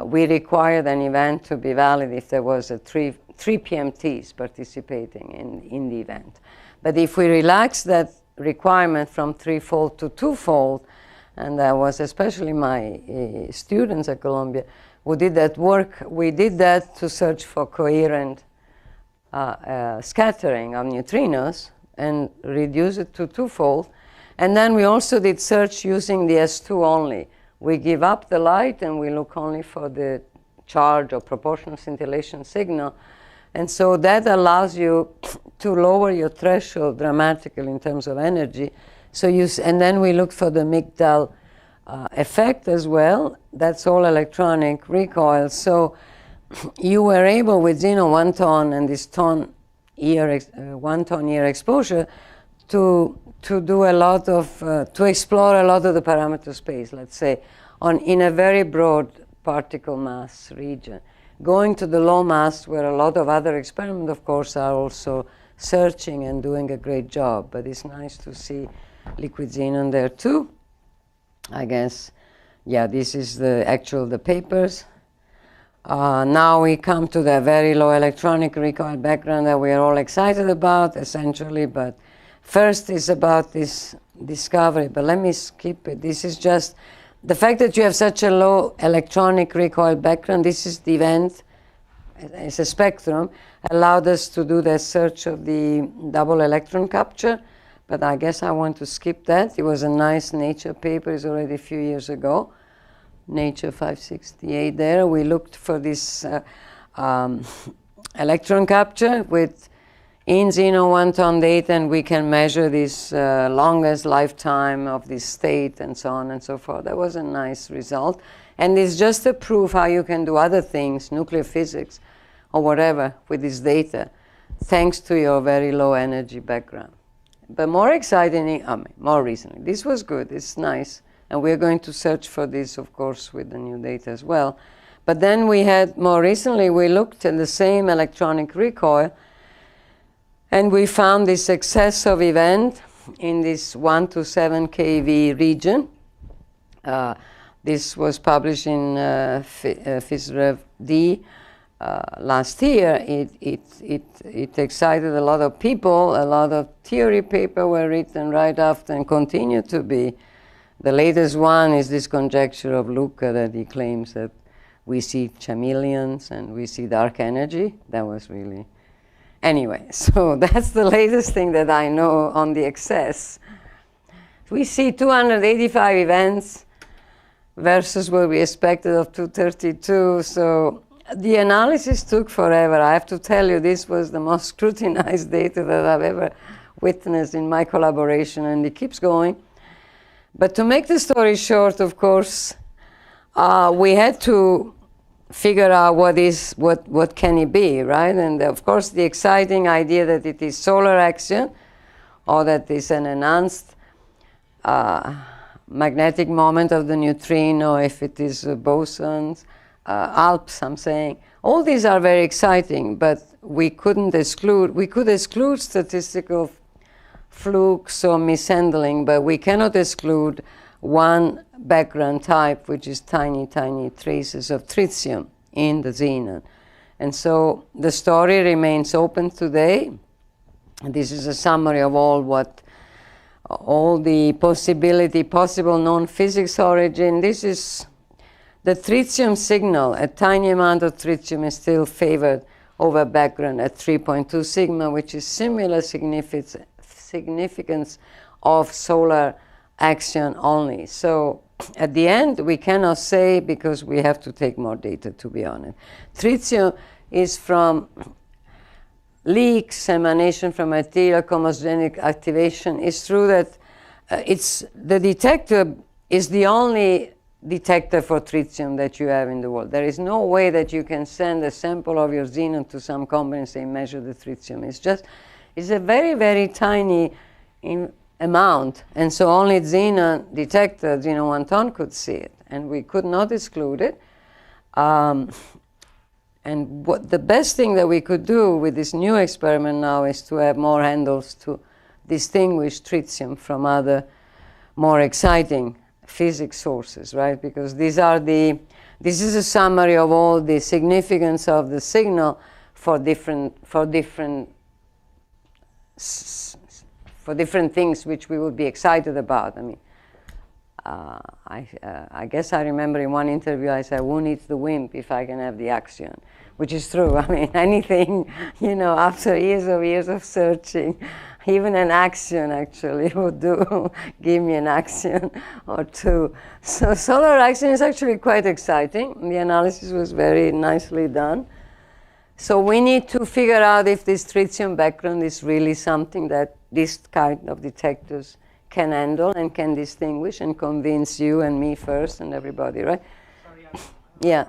We required an event to be valid if there was a three PMTs participating in the event. But if we relax that requirement from threefold to twofold, and that was especially my students at Columbia who did that work, we did that to search for coherent scattering of neutrinos and reduce it to twofold. And then we also did search using the S2 only. We give up the light and we look only for the charge or proportional scintillation signal. And so that allows you to lower your threshold dramatically in terms of energy. So and then we look for the Migdal effect as well. That's all electronic recoil. So you were able with Xeno 1 ton and this 1 ton year exposure to do a lot of, to explore a lot of the parameter space, let's say, in a very broad particle mass region. Going to the low mass, where a lot of other experiments, of course, are also searching and doing a great job. But it's nice to see liquid xenon there too. I guess, yeah, this is the papers. Now we come to the very low electronic recoil background that we are all excited about, essentially, but first is about this discovery, but let me skip it. This is just the fact that you have such a low electronic recoil background. This is the event, it's a spectrum, allowed us to do the search of the double electron capture, but I guess I want to skip that. It was a nice Nature paper, it's already a few years ago. Nature 568 there. We looked for this electron capture with in Xeno 1 ton data, and we can measure this longest lifetime of this state and so on and so forth. That was a nice result. And it's just a proof how you can do other things, nuclear physics or whatever, with this data, thanks to your very low energy background. But more exciting, more recently, this was good, it's nice. And we're going to search for this, of course, with the new data as well. But then we had, more recently, we looked at the same electronic recoil, and we found this excess of event in this 1 to 7 keV region. This was published in PhysRev D last year. It excited a lot of people. A lot of theory papers were written right after and continue to be. The latest one is this conjecture of Luca that he claims that we see chameleons and we see dark energy. That was really... Anyway, so that's the latest thing that I know on the excess. We see 285 events versus what we expected of 232. So the analysis took forever. I have to tell you, this was the most scrutinized data that I've ever witnessed in my collaboration, and it keeps going. But to make the story short, of course, we had to figure out what can it be, right? And of course, the exciting idea that it is solar action, or that it's an enhanced magnetic moment of the neutrino, if it is bosons, ALPS, I'm saying. All these are very exciting, but we could exclude statistical flukes or mishandling, but we cannot exclude one background type, which is tiny, tiny traces of tritium in the xenon. And so the story remains open today. And this is a summary of all the possible known physics origin. This is the tritium signal. A tiny amount of tritium is still favored over background at 3.2 sigma, which is similar significance of solar action only. So at the end, we cannot say, because we have to take more data, to be honest. Tritium is from leaks, emanation from arterial chromogenic activation. It's true that the detector is the only detector for tritium that you have in the world. There is no way that you can send a sample of your xenon to some company and say, measure the tritium. It's a very, very tiny amount. And so only xenon detector, xenon 1 ton, could see it. And we could not exclude it. And what the best thing that we could do with this new experiment now is to have more handles to distinguish tritium from other more exciting physics sources, right? Because this is a summary of all the significance of the signal for different things which we would be excited about. I mean, I guess I remember in one interview I said, who needs the WIMP if I can have the axion? Which is true. I mean, anything, after years of searching, even an axion actually would do. Give me an axion or two. So solar axion is actually quite exciting. The analysis was very nicely done. So we need to figure out if this tritium background is really something that this kind of detectors can handle and can distinguish and convince you and me first and everybody, right? Sorry, yeah.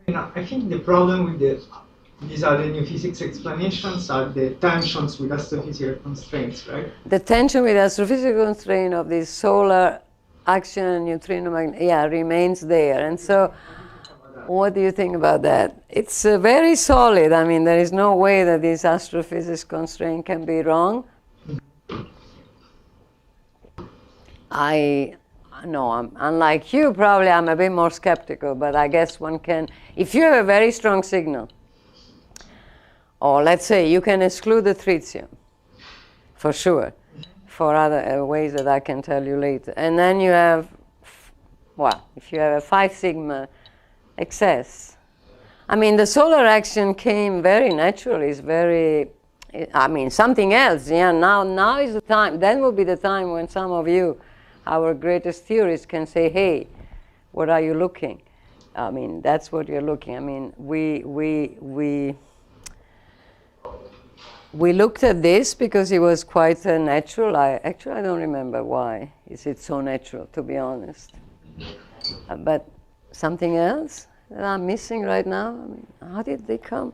I think the problem with these other new physics explanations are the tensions with astrophysical constraints, right? The tension with astrophysical constraint of this solar action and neutrino remains there. And so what do you think about that? It's very solid. I mean, there is no way that this astrophysics constraint can be wrong. Unlike you, probably I'm a bit more skeptical, but I guess one can, if you have a very strong signal, or let's say you can exclude the tritium, for sure, for other ways that I can tell you later. And then you have, if you have a 5 sigma excess, I mean, the solar action came very naturally. It's very, something else. Yeah, now is the time. Then will be the time when some of you, our greatest theorists, can say, hey, what are you looking? I mean, that's what you're looking. I mean, we looked at this because it was quite natural. I don't remember why is it so natural, to be honest. But something else that I'm missing right now? I mean, how did they come?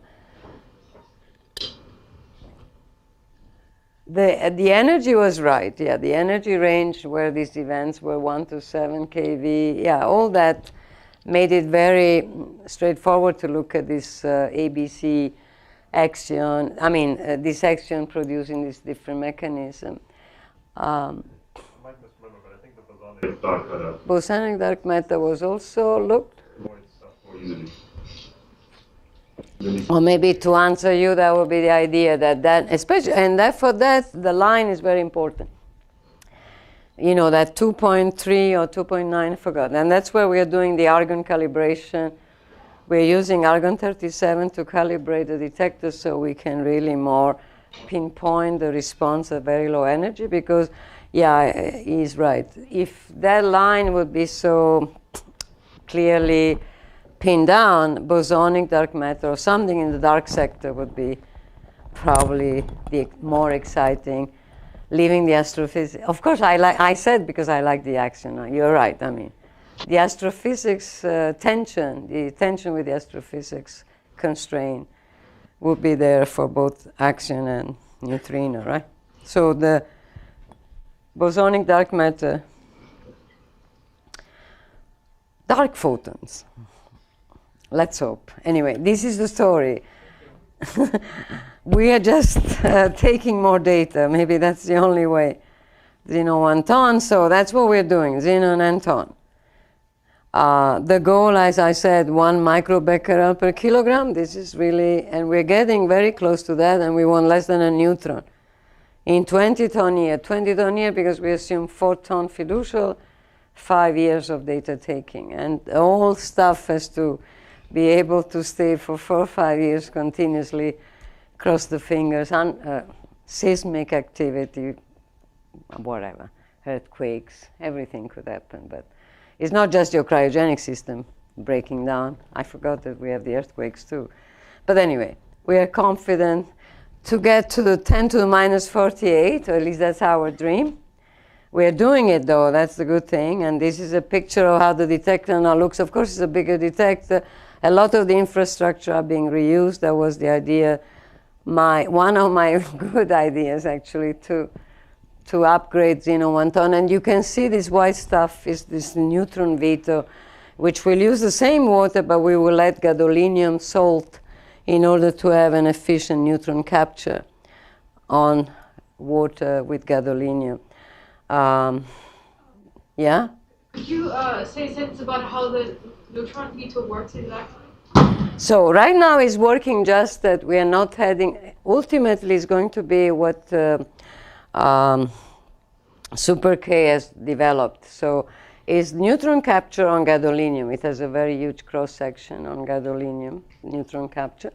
The energy was right. Yeah, the energy range where these events were 1 to 7 keV. Yeah, all that made it very straightforward to look at this ABC action. I mean, this action producing this different mechanism. I might misremember, but I think the bosonic dark matter. Bosonic dark matter was also looked. More easily. Or maybe to answer you, that would be the idea that especially, and for that, the line is very important. That 2.3 or 2.9, I forgot. And that's where we are doing the Argon calibration. We're using Argon 37 to calibrate the detector so we can really more pinpoint the response at very low energy because, he's right. If that line would be so clearly pinned down, bosonic dark matter or something in the dark sector would be probably the more exciting, leaving the astrophysics. Of course, I said because I like the action. You're right. I mean, the astrophysics tension, the tension with the astrophysics constraint would be there for both action and neutrino, right? So the bosonic dark matter dark photons. Let's hope. Anyway, this is the story. We are just taking more data. Maybe that's the only way. Xenon 1 ton, so that's what we're doing, xenon and ton. The goal, as I said, 1 microbecquerel per kilogram. This is really, and we're getting very close to that, and we want less than a neutron. In 20 ton year because we assume 4 ton fiducial, 5 years of data taking. And all stuff has to be able to stay for 4 or 5 years continuously, cross the fingers, seismic activity, whatever, earthquakes, everything could happen. But it's not just your cryogenic system breaking down. I forgot that we have the earthquakes too. But anyway, we are confident to get to the 10 to the minus 48, or at least that's our dream. We are doing it though, that's the good thing. And this is a picture of how the detector now looks. Of course, it's a bigger detector. A lot of the infrastructure are being reused. That was the idea, one of my good ideas actually, to upgrade xenon 1 ton. And you can see this white stuff is this neutron veto, which will use the same water, but we will add gadolinium salt in order to have an efficient neutron capture on water with gadolinium. Yeah? Could you say a sentence about how the neutron veto works exactly? So right now it's working just that we are not heading, ultimately it's going to be what Super K has developed. So is neutron capture on gadolinium. It has a very huge cross-section on gadolinium, neutron capture.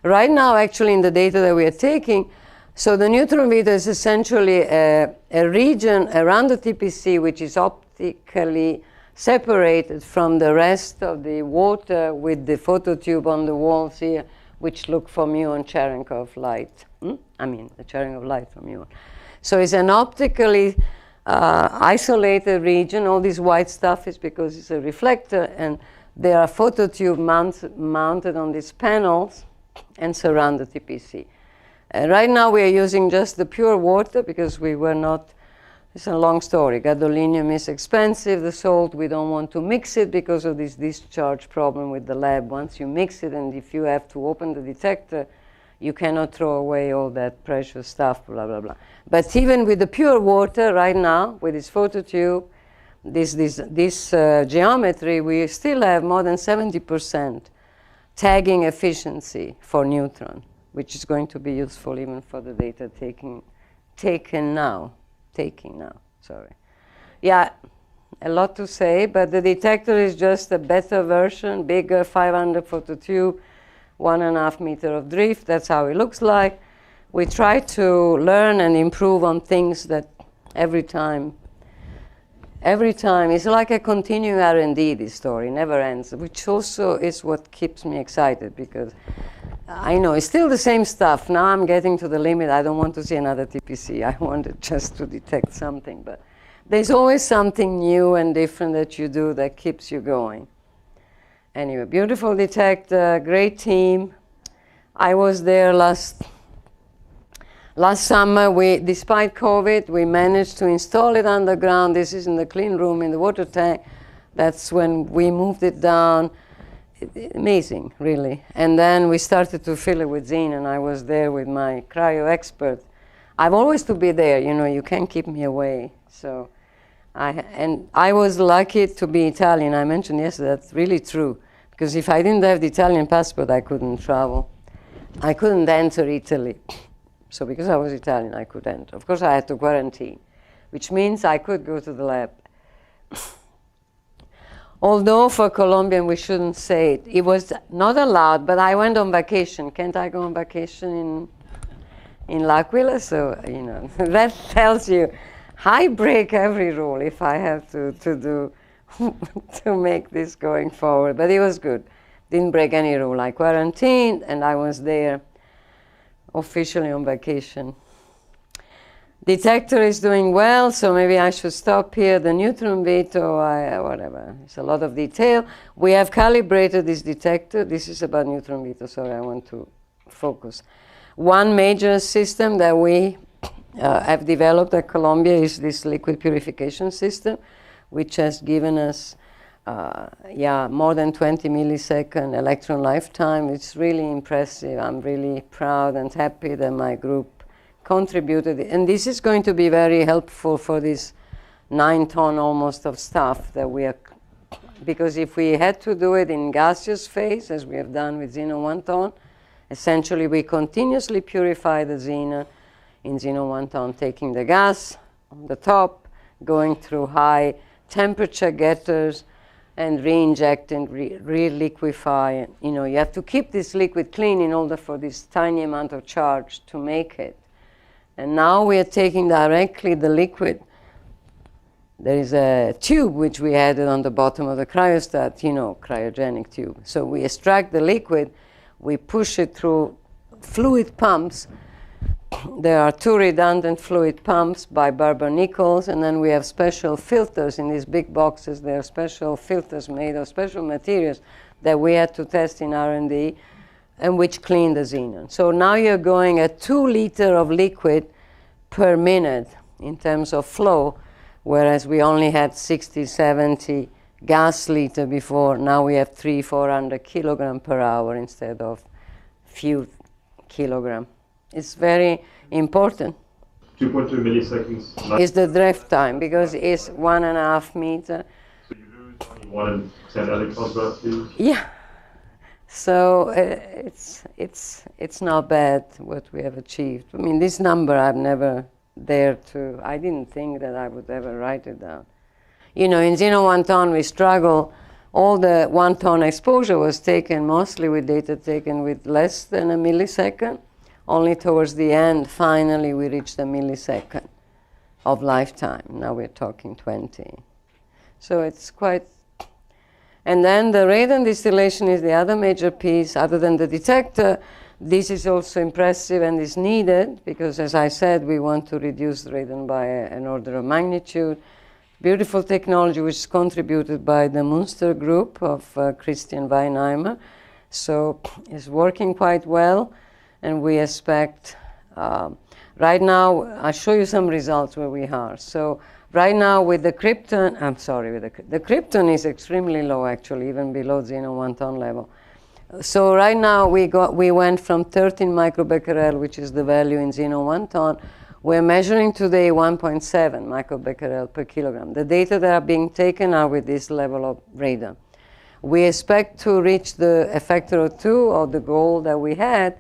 Right now, actually, in the data that we are taking, so the neutron veto is essentially a region around the TPC which is optically separated from the rest of the water with the phototube on the walls here, which look for muon Cherenkov light. I mean, the Cherenkov light from muon. So it's an optically isolated region. All this white stuff is because it's a reflector, and there are phototube mounted on these panels and surround the TPC. Right now we are using just the pure water because we were not, it's a long story. Gadolinium is expensive, the salt, we don't want to mix it because of this discharge problem with the lab. Once you mix it, and if you have to open the detector, you cannot throw away all that precious stuff, blah, blah, blah. But even with the pure water right now, with this phototube, this geometry, we still have more than 70% tagging efficiency for neutron, which is going to be useful even for the data taken now, sorry. Yeah, a lot to say, but the detector is just a better version, bigger, 500 phototube, 1.5 meter of drift. That's how it looks like. We try to learn and improve on things that every time, it's like a continuing R&D, this story, never ends, which also is what keeps me excited, because I know it's still the same stuff. Now I'm getting to the limit. I don't want to see another TPC. I wanted just to detect something, but there's always something new and different that you do that keeps you going. Anyway, beautiful detector, great team. I was there last summer. Despite COVID, we managed to install it underground. This is in the clean room in the water tank. That's when we moved it down. Amazing, really. And then we started to fill it with xenon. I was there with my cryo expert. I've always to be there, you know, you can't keep me away. So, I was lucky to be Italian. I mentioned yesterday, that's really true. Because if I didn't have the Italian passport, I couldn't travel. I couldn't enter Italy. So because I was Italian, I could enter. Of course, I had to quarantine, which means I could go to the lab. Although for Colombian, we shouldn't say it. It was not allowed, but I went on vacation. Can't I go on vacation in L'Aquila? So, you know, that tells you, I break every rule if I have to do to make this going forward. But it was good. Didn't break any rule. I quarantined, and I was there officially on vacation. Detector is doing well, so maybe I should stop here. The neutron veto, whatever. It's a lot of detail. We have calibrated this detector. This is about neutron veto. Sorry, I want to focus. One major system that we have developed at Columbia is this liquid purification system, which has given us yeah, more than 20 millisecond electron lifetime. It's really impressive. I'm really proud and happy that my group contributed. And this is going to be very helpful for this 9 ton almost of stuff that we are, because if we had to do it in gaseous phase, as we have done with xenon 1 ton, essentially we continuously purify the xenon in xenon 1 ton, taking the gas on the top, going through high temperature getters, and re-inject and re-liquefy. You know, you have to keep this liquid clean in order for this tiny amount of charge to make it. And now we are taking directly the liquid. There is a tube which we added on the bottom of the cryostat, you know, cryogenic tube. So we extract the liquid, we push it through fluid pumps. There are 2 redundant fluid pumps by Barber-Nichols, and then we have special filters in these big boxes. There are special filters made of special materials that we had to test in R&D, and which clean the xenon. So now you're going at 2 liters of liquid per minute in terms of flow, whereas we only had 60, 70 gas liter before. Now we have 300-400 kilogram per hour instead of few kilogram. It's very important. 2.2 milliseconds. It's the drift time because it's 1.5 meters. So you lose only 1 in 10 electrons roughly? Yeah. So it's not bad what we have achieved. I mean, this number I've never dared to, I didn't think that I would ever write it down. You know, in xenon 1 ton we struggle. All the 1 ton exposure was taken mostly with data taken with less than a millisecond. Only towards the end, finally, we reached a millisecond of lifetime. Now we're talking 20. So it's quite... And then the radon distillation is the other major piece. Other than the detector, this is also impressive and is needed because, as I said, we want to reduce the radon by an order of magnitude. Beautiful technology which is contributed by the Munster group of Christian Weinheimer. So it's working quite well. And we expect, right now, I'll show you some results where we are. So right now with the krypton, I'm sorry, with the krypton is extremely low actually, even below xenon 1 ton level. So right now we went from 13 microbecquerel, which is the value in xenon 1 ton. We're measuring today 1.7 microbecquerel per kilogram. The data that are being taken are with this level of radon. We expect to reach a factor of 2 of the goal that we had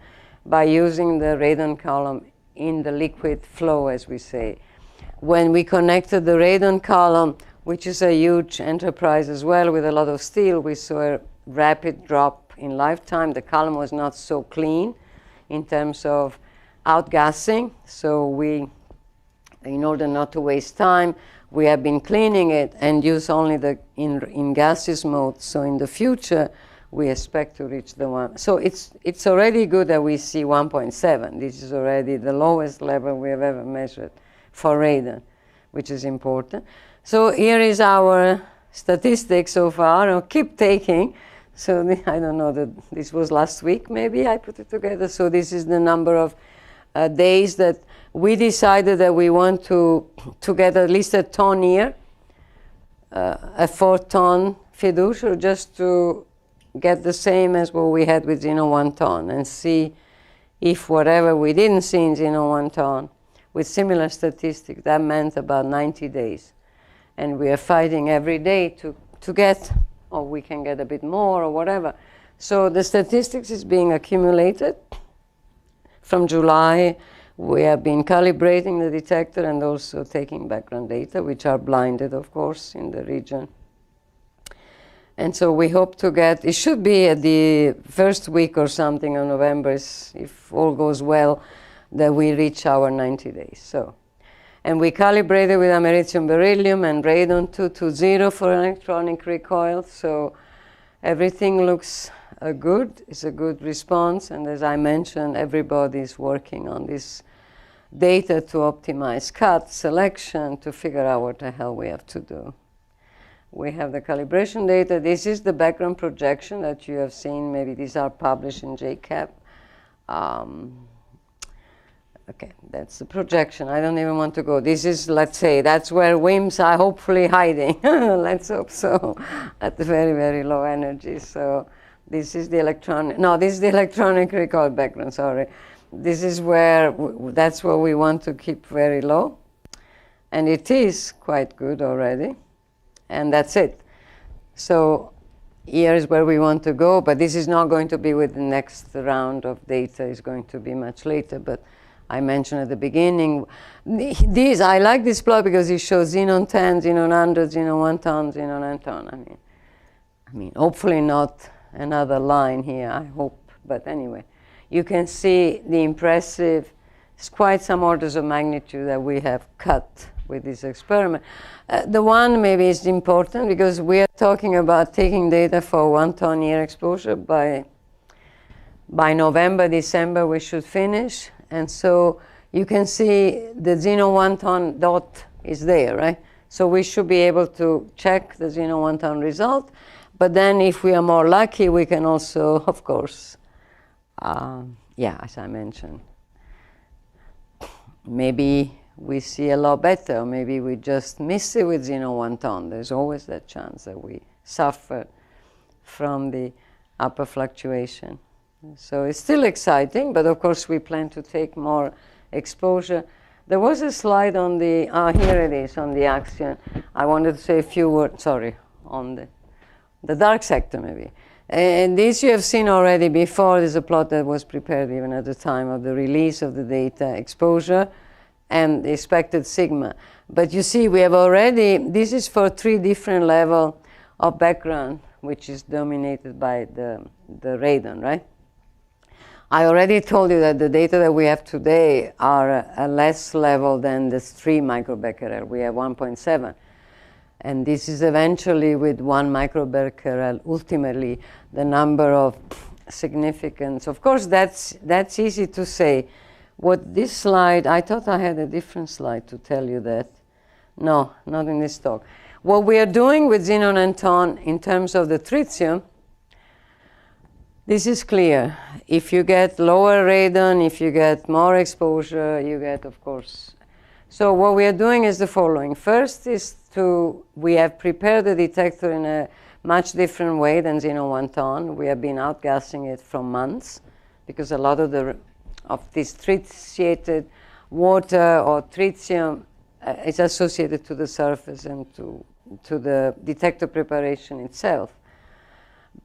by using the radon column in the liquid flow, as we say. When we connected the radon column, which is a huge enterprise as well with a lot of steel, we saw a rapid drop in lifetime. The column was not so clean in terms of outgassing, so we, in order not to waste time, we have been cleaning it and use only the in gaseous mode. So in the future, we expect to reach the 1. So it's already good that we see 1.7. This is already the lowest level we have ever measured for radon, which is important. So here is our statistics so far. I'll keep taking. So I don't know, this was last week maybe I put it together. So this is the number of days that we decided that we want to get at least a ton here, a 4 ton fiduciary, just to get the same as what we had with xenon 1 ton and see if whatever we didn't see in xenon 1 ton with similar statistics, that meant about 90 days. And we are fighting every day to get, or we can get a bit more or whatever. So the statistics is being accumulated. From July, we have been calibrating the detector and also taking background data, which are blinded, of course, in the region. And so we hope to get, it should be at the first week or something of November, if all goes well, that we reach our 90 days. So, and we calibrated with americium, beryllium, and radon 220 for electronic recoil. So everything looks good. It's a good response. And as I mentioned, everybody is working on this data to optimize cut, selection, to figure out what the hell we have to do. We have the calibration data. This is the background projection that you have seen. Maybe these are published in JCAP. Okay, that's the projection. I don't even want to go. This is, let's say, that's where WIMPs are hopefully hiding. Let's hope so, at the very, very low energy. So this is the electronic, no, this is the electronic recoil background, sorry. This is where, that's what we want to keep very low. And it is quite good already. And that's it. So here is where we want to go, but this is not going to be with the next round of data. It's going to be much later, but I mentioned at the beginning, I like this plot because it shows xenon 10, xenon 100, xenon 1 ton, xenon 9 ton. I mean, hopefully not another line here, I hope. But anyway, you can see the impressive, it's quite some orders of magnitude that we have cut with this experiment. The one maybe is important because we are talking about taking data for 1 ton year exposure. By November, December, we should finish. And so you can see the xenon 1 ton dot is there, right? So we should be able to check the xenon 1 ton result. But then if we are more lucky, we can also, of course, as I mentioned, maybe we see a lot better. Maybe we just miss it with xenon 1 ton. There's always that chance that we suffer from the upper fluctuation. So it's still exciting, but of course we plan to take more exposure. There was a slide on the, here it is, on the axion. I wanted to say a few words, sorry, on the dark sector maybe. And this you have seen already before. There's a plot that was prepared even at the time of the release of the data, exposure and the expected sigma. But you see, we have already, this is for 3 different levels of background, which is dominated by the radon, right? I already told you that the data that we have today are a less level than the 3 microbecquerel. We have 1.7. And this is eventually with 1 microbecquerel, ultimately, the number of significance. Of course, that's easy to say. What this slide, I thought I had a different slide to tell you that. No, not in this talk. What we are doing with xenon and ton in terms of the tritium, this is clear. If you get lower radon, if you get more exposure, you get, of course. So what we are doing is the following. First is we have prepared the detector in a much different way than xenon 1 ton. We have been outgassing it from months because a lot of this tritiated water or tritium is associated to the surface and to the detector preparation itself.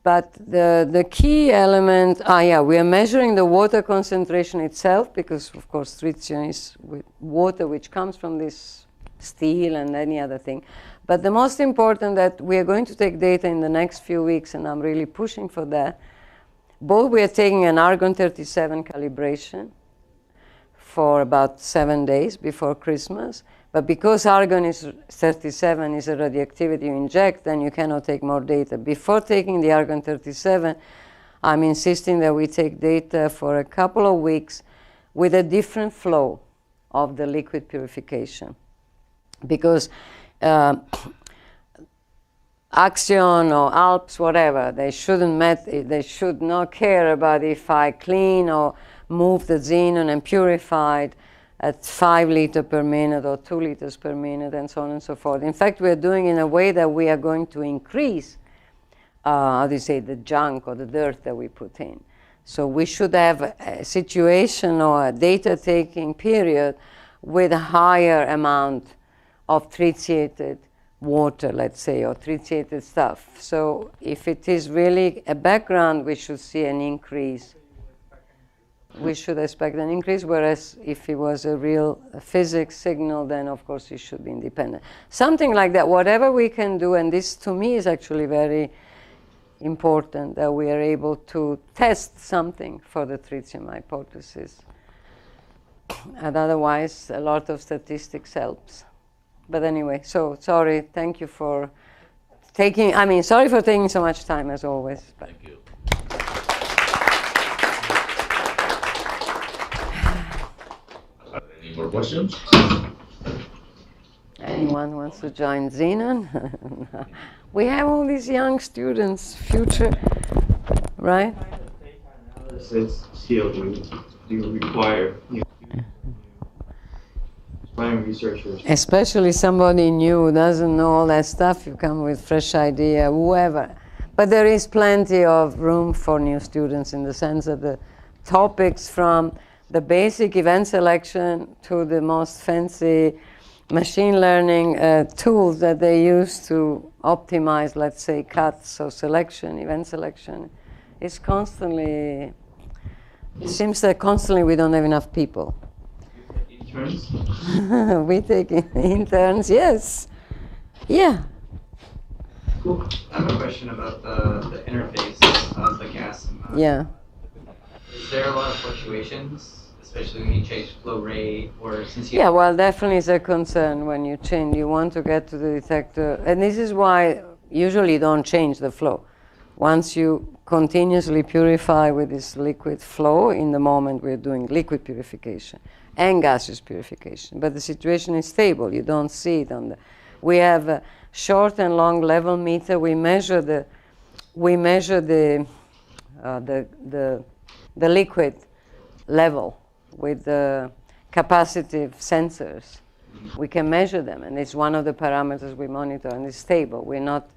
But the key element, we are measuring the water concentration itself because, of course, tritium is with water which comes from this steel and any other thing. But the most important that we are going to take data in the next few weeks, and I'm really pushing for that. Both we are taking an Argon 37 calibration for about 7 days before Christmas. But because Argon is 37 is a radioactivity you inject, then you cannot take more data. Before taking the Argon 37, I'm insisting that we take data for a couple of weeks with a different flow of the liquid purification. Because Axion or Alps, whatever, they should not care about if I clean or move the xenon and purify it at 5 liters per minute or 2 liters per minute and so on and so forth. In fact, we are doing in a way that we are going to increase, the junk or the dirt that we put in. So we should have a situation or a data-taking period with a higher amount of tritiated water, let's say, or tritiated stuff. So if it is really a background, we should see an increase. We should expect an increase, whereas if it was a real physics signal, then of course it should be independent. Something like that, whatever we can do, and this to me is actually very important, that we are able to test something for the tritium hypothesis. And otherwise, a lot of statistics helps. But anyway, so sorry, thank you for taking, sorry for taking so much time as always. But. Thank you. Are there any more questions? Anyone wants to join Xenon? We have all these young students, future, right? Analysis still do you require? You Inspiring researchers. Especially somebody new who doesn't know all that stuff, you come with fresh idea, whoever. But there is plenty of room for new students in the sense that the topics from the basic event selection to the most fancy machine learning tools that they use to optimize, let's say, cuts or selection, event selection, is constantly, it seems that constantly we don't have enough people. Interns? We take interns, yes. Yeah. Cool. I have a question about the interface of the gas. Yeah. Is there a lot of fluctuations, especially when you change flow rate, or since you... Yeah, well, definitely it's a concern when you change. You want to get to the detector. And this is why usually you don't change the flow. Once you continuously purify with this liquid flow, in the moment we're doing liquid purification and gaseous purification. But the situation is stable. You don't see it on the... We have a short and long level meter. We measure the liquid level with the capacitive sensors. We can measure them, and it's one of the parameters we monitor, and it's stable. We're not,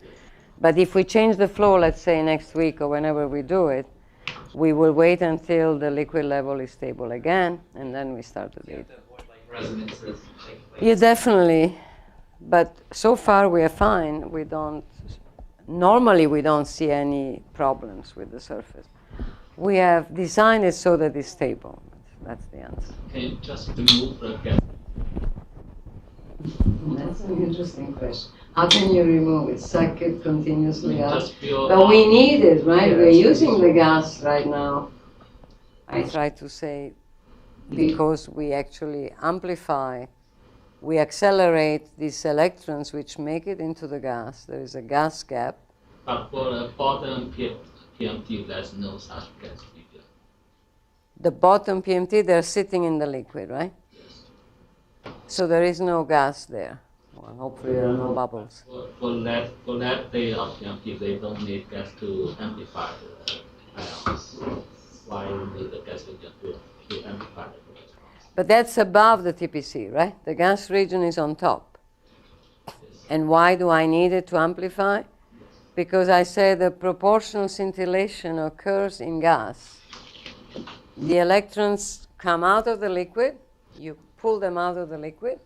but if we change the flow, let's say next week or whenever we do it, we will wait until the liquid level is stable again, and then we start to do it. Resonances. Yeah, definitely. But so far we are fine. We don't, normally we don't see any problems with the surface. We have designed it so that it's stable. That's the answer. Can you just remove the gas? That's an interesting question. How can you remove it? Suck it continuously out? Just feel But we need it, right? We're using the gas right now. I try to say because we actually amplify, we accelerate these electrons which make it into the gas. There is a gas gap. But for the bottom PMT, there's no such gas figure. The bottom PMT, they're sitting in the liquid, right? So there is no gas there. Well, hopefully there are no bubbles. For that day of PMT, they don't need gas to amplify the ions. Why you need the gas region to amplify the electrons? But that's above the TPC, right? The gas region is on top. And why do I need it to amplify? Because I say the proportional scintillation occurs in gas. The electrons come out of the liquid, you pull them out of the liquid,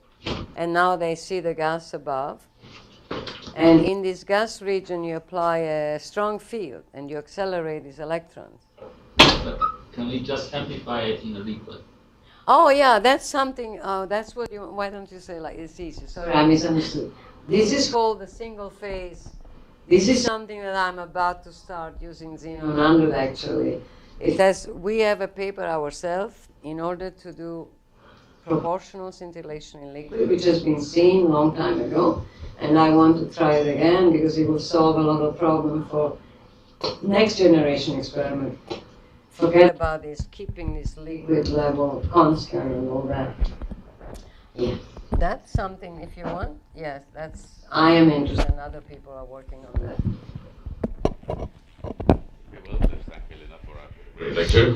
and now they see the gas above. And in this gas region, you apply a strong field, and you accelerate these electrons. But can we just amplify it in the liquid? Oh, yeah, that's something, that's what you, why don't you say like, it's easy. Sorry, I misunderstood. This is called the single phase. This is something that I'm about to start using Xenon 100 actually. It has, we have a paper ourselves in order to do proportional scintillation in liquid, which has been seen a long time ago. And I want to try it again because it will solve a lot of problems for next generation experiment. Forget about this, keeping this liquid level constant and all that. Yeah. That's something, if you want, yes, that's, I am interested and other people are working on that. Okay, well, thank Elena for a great lecture.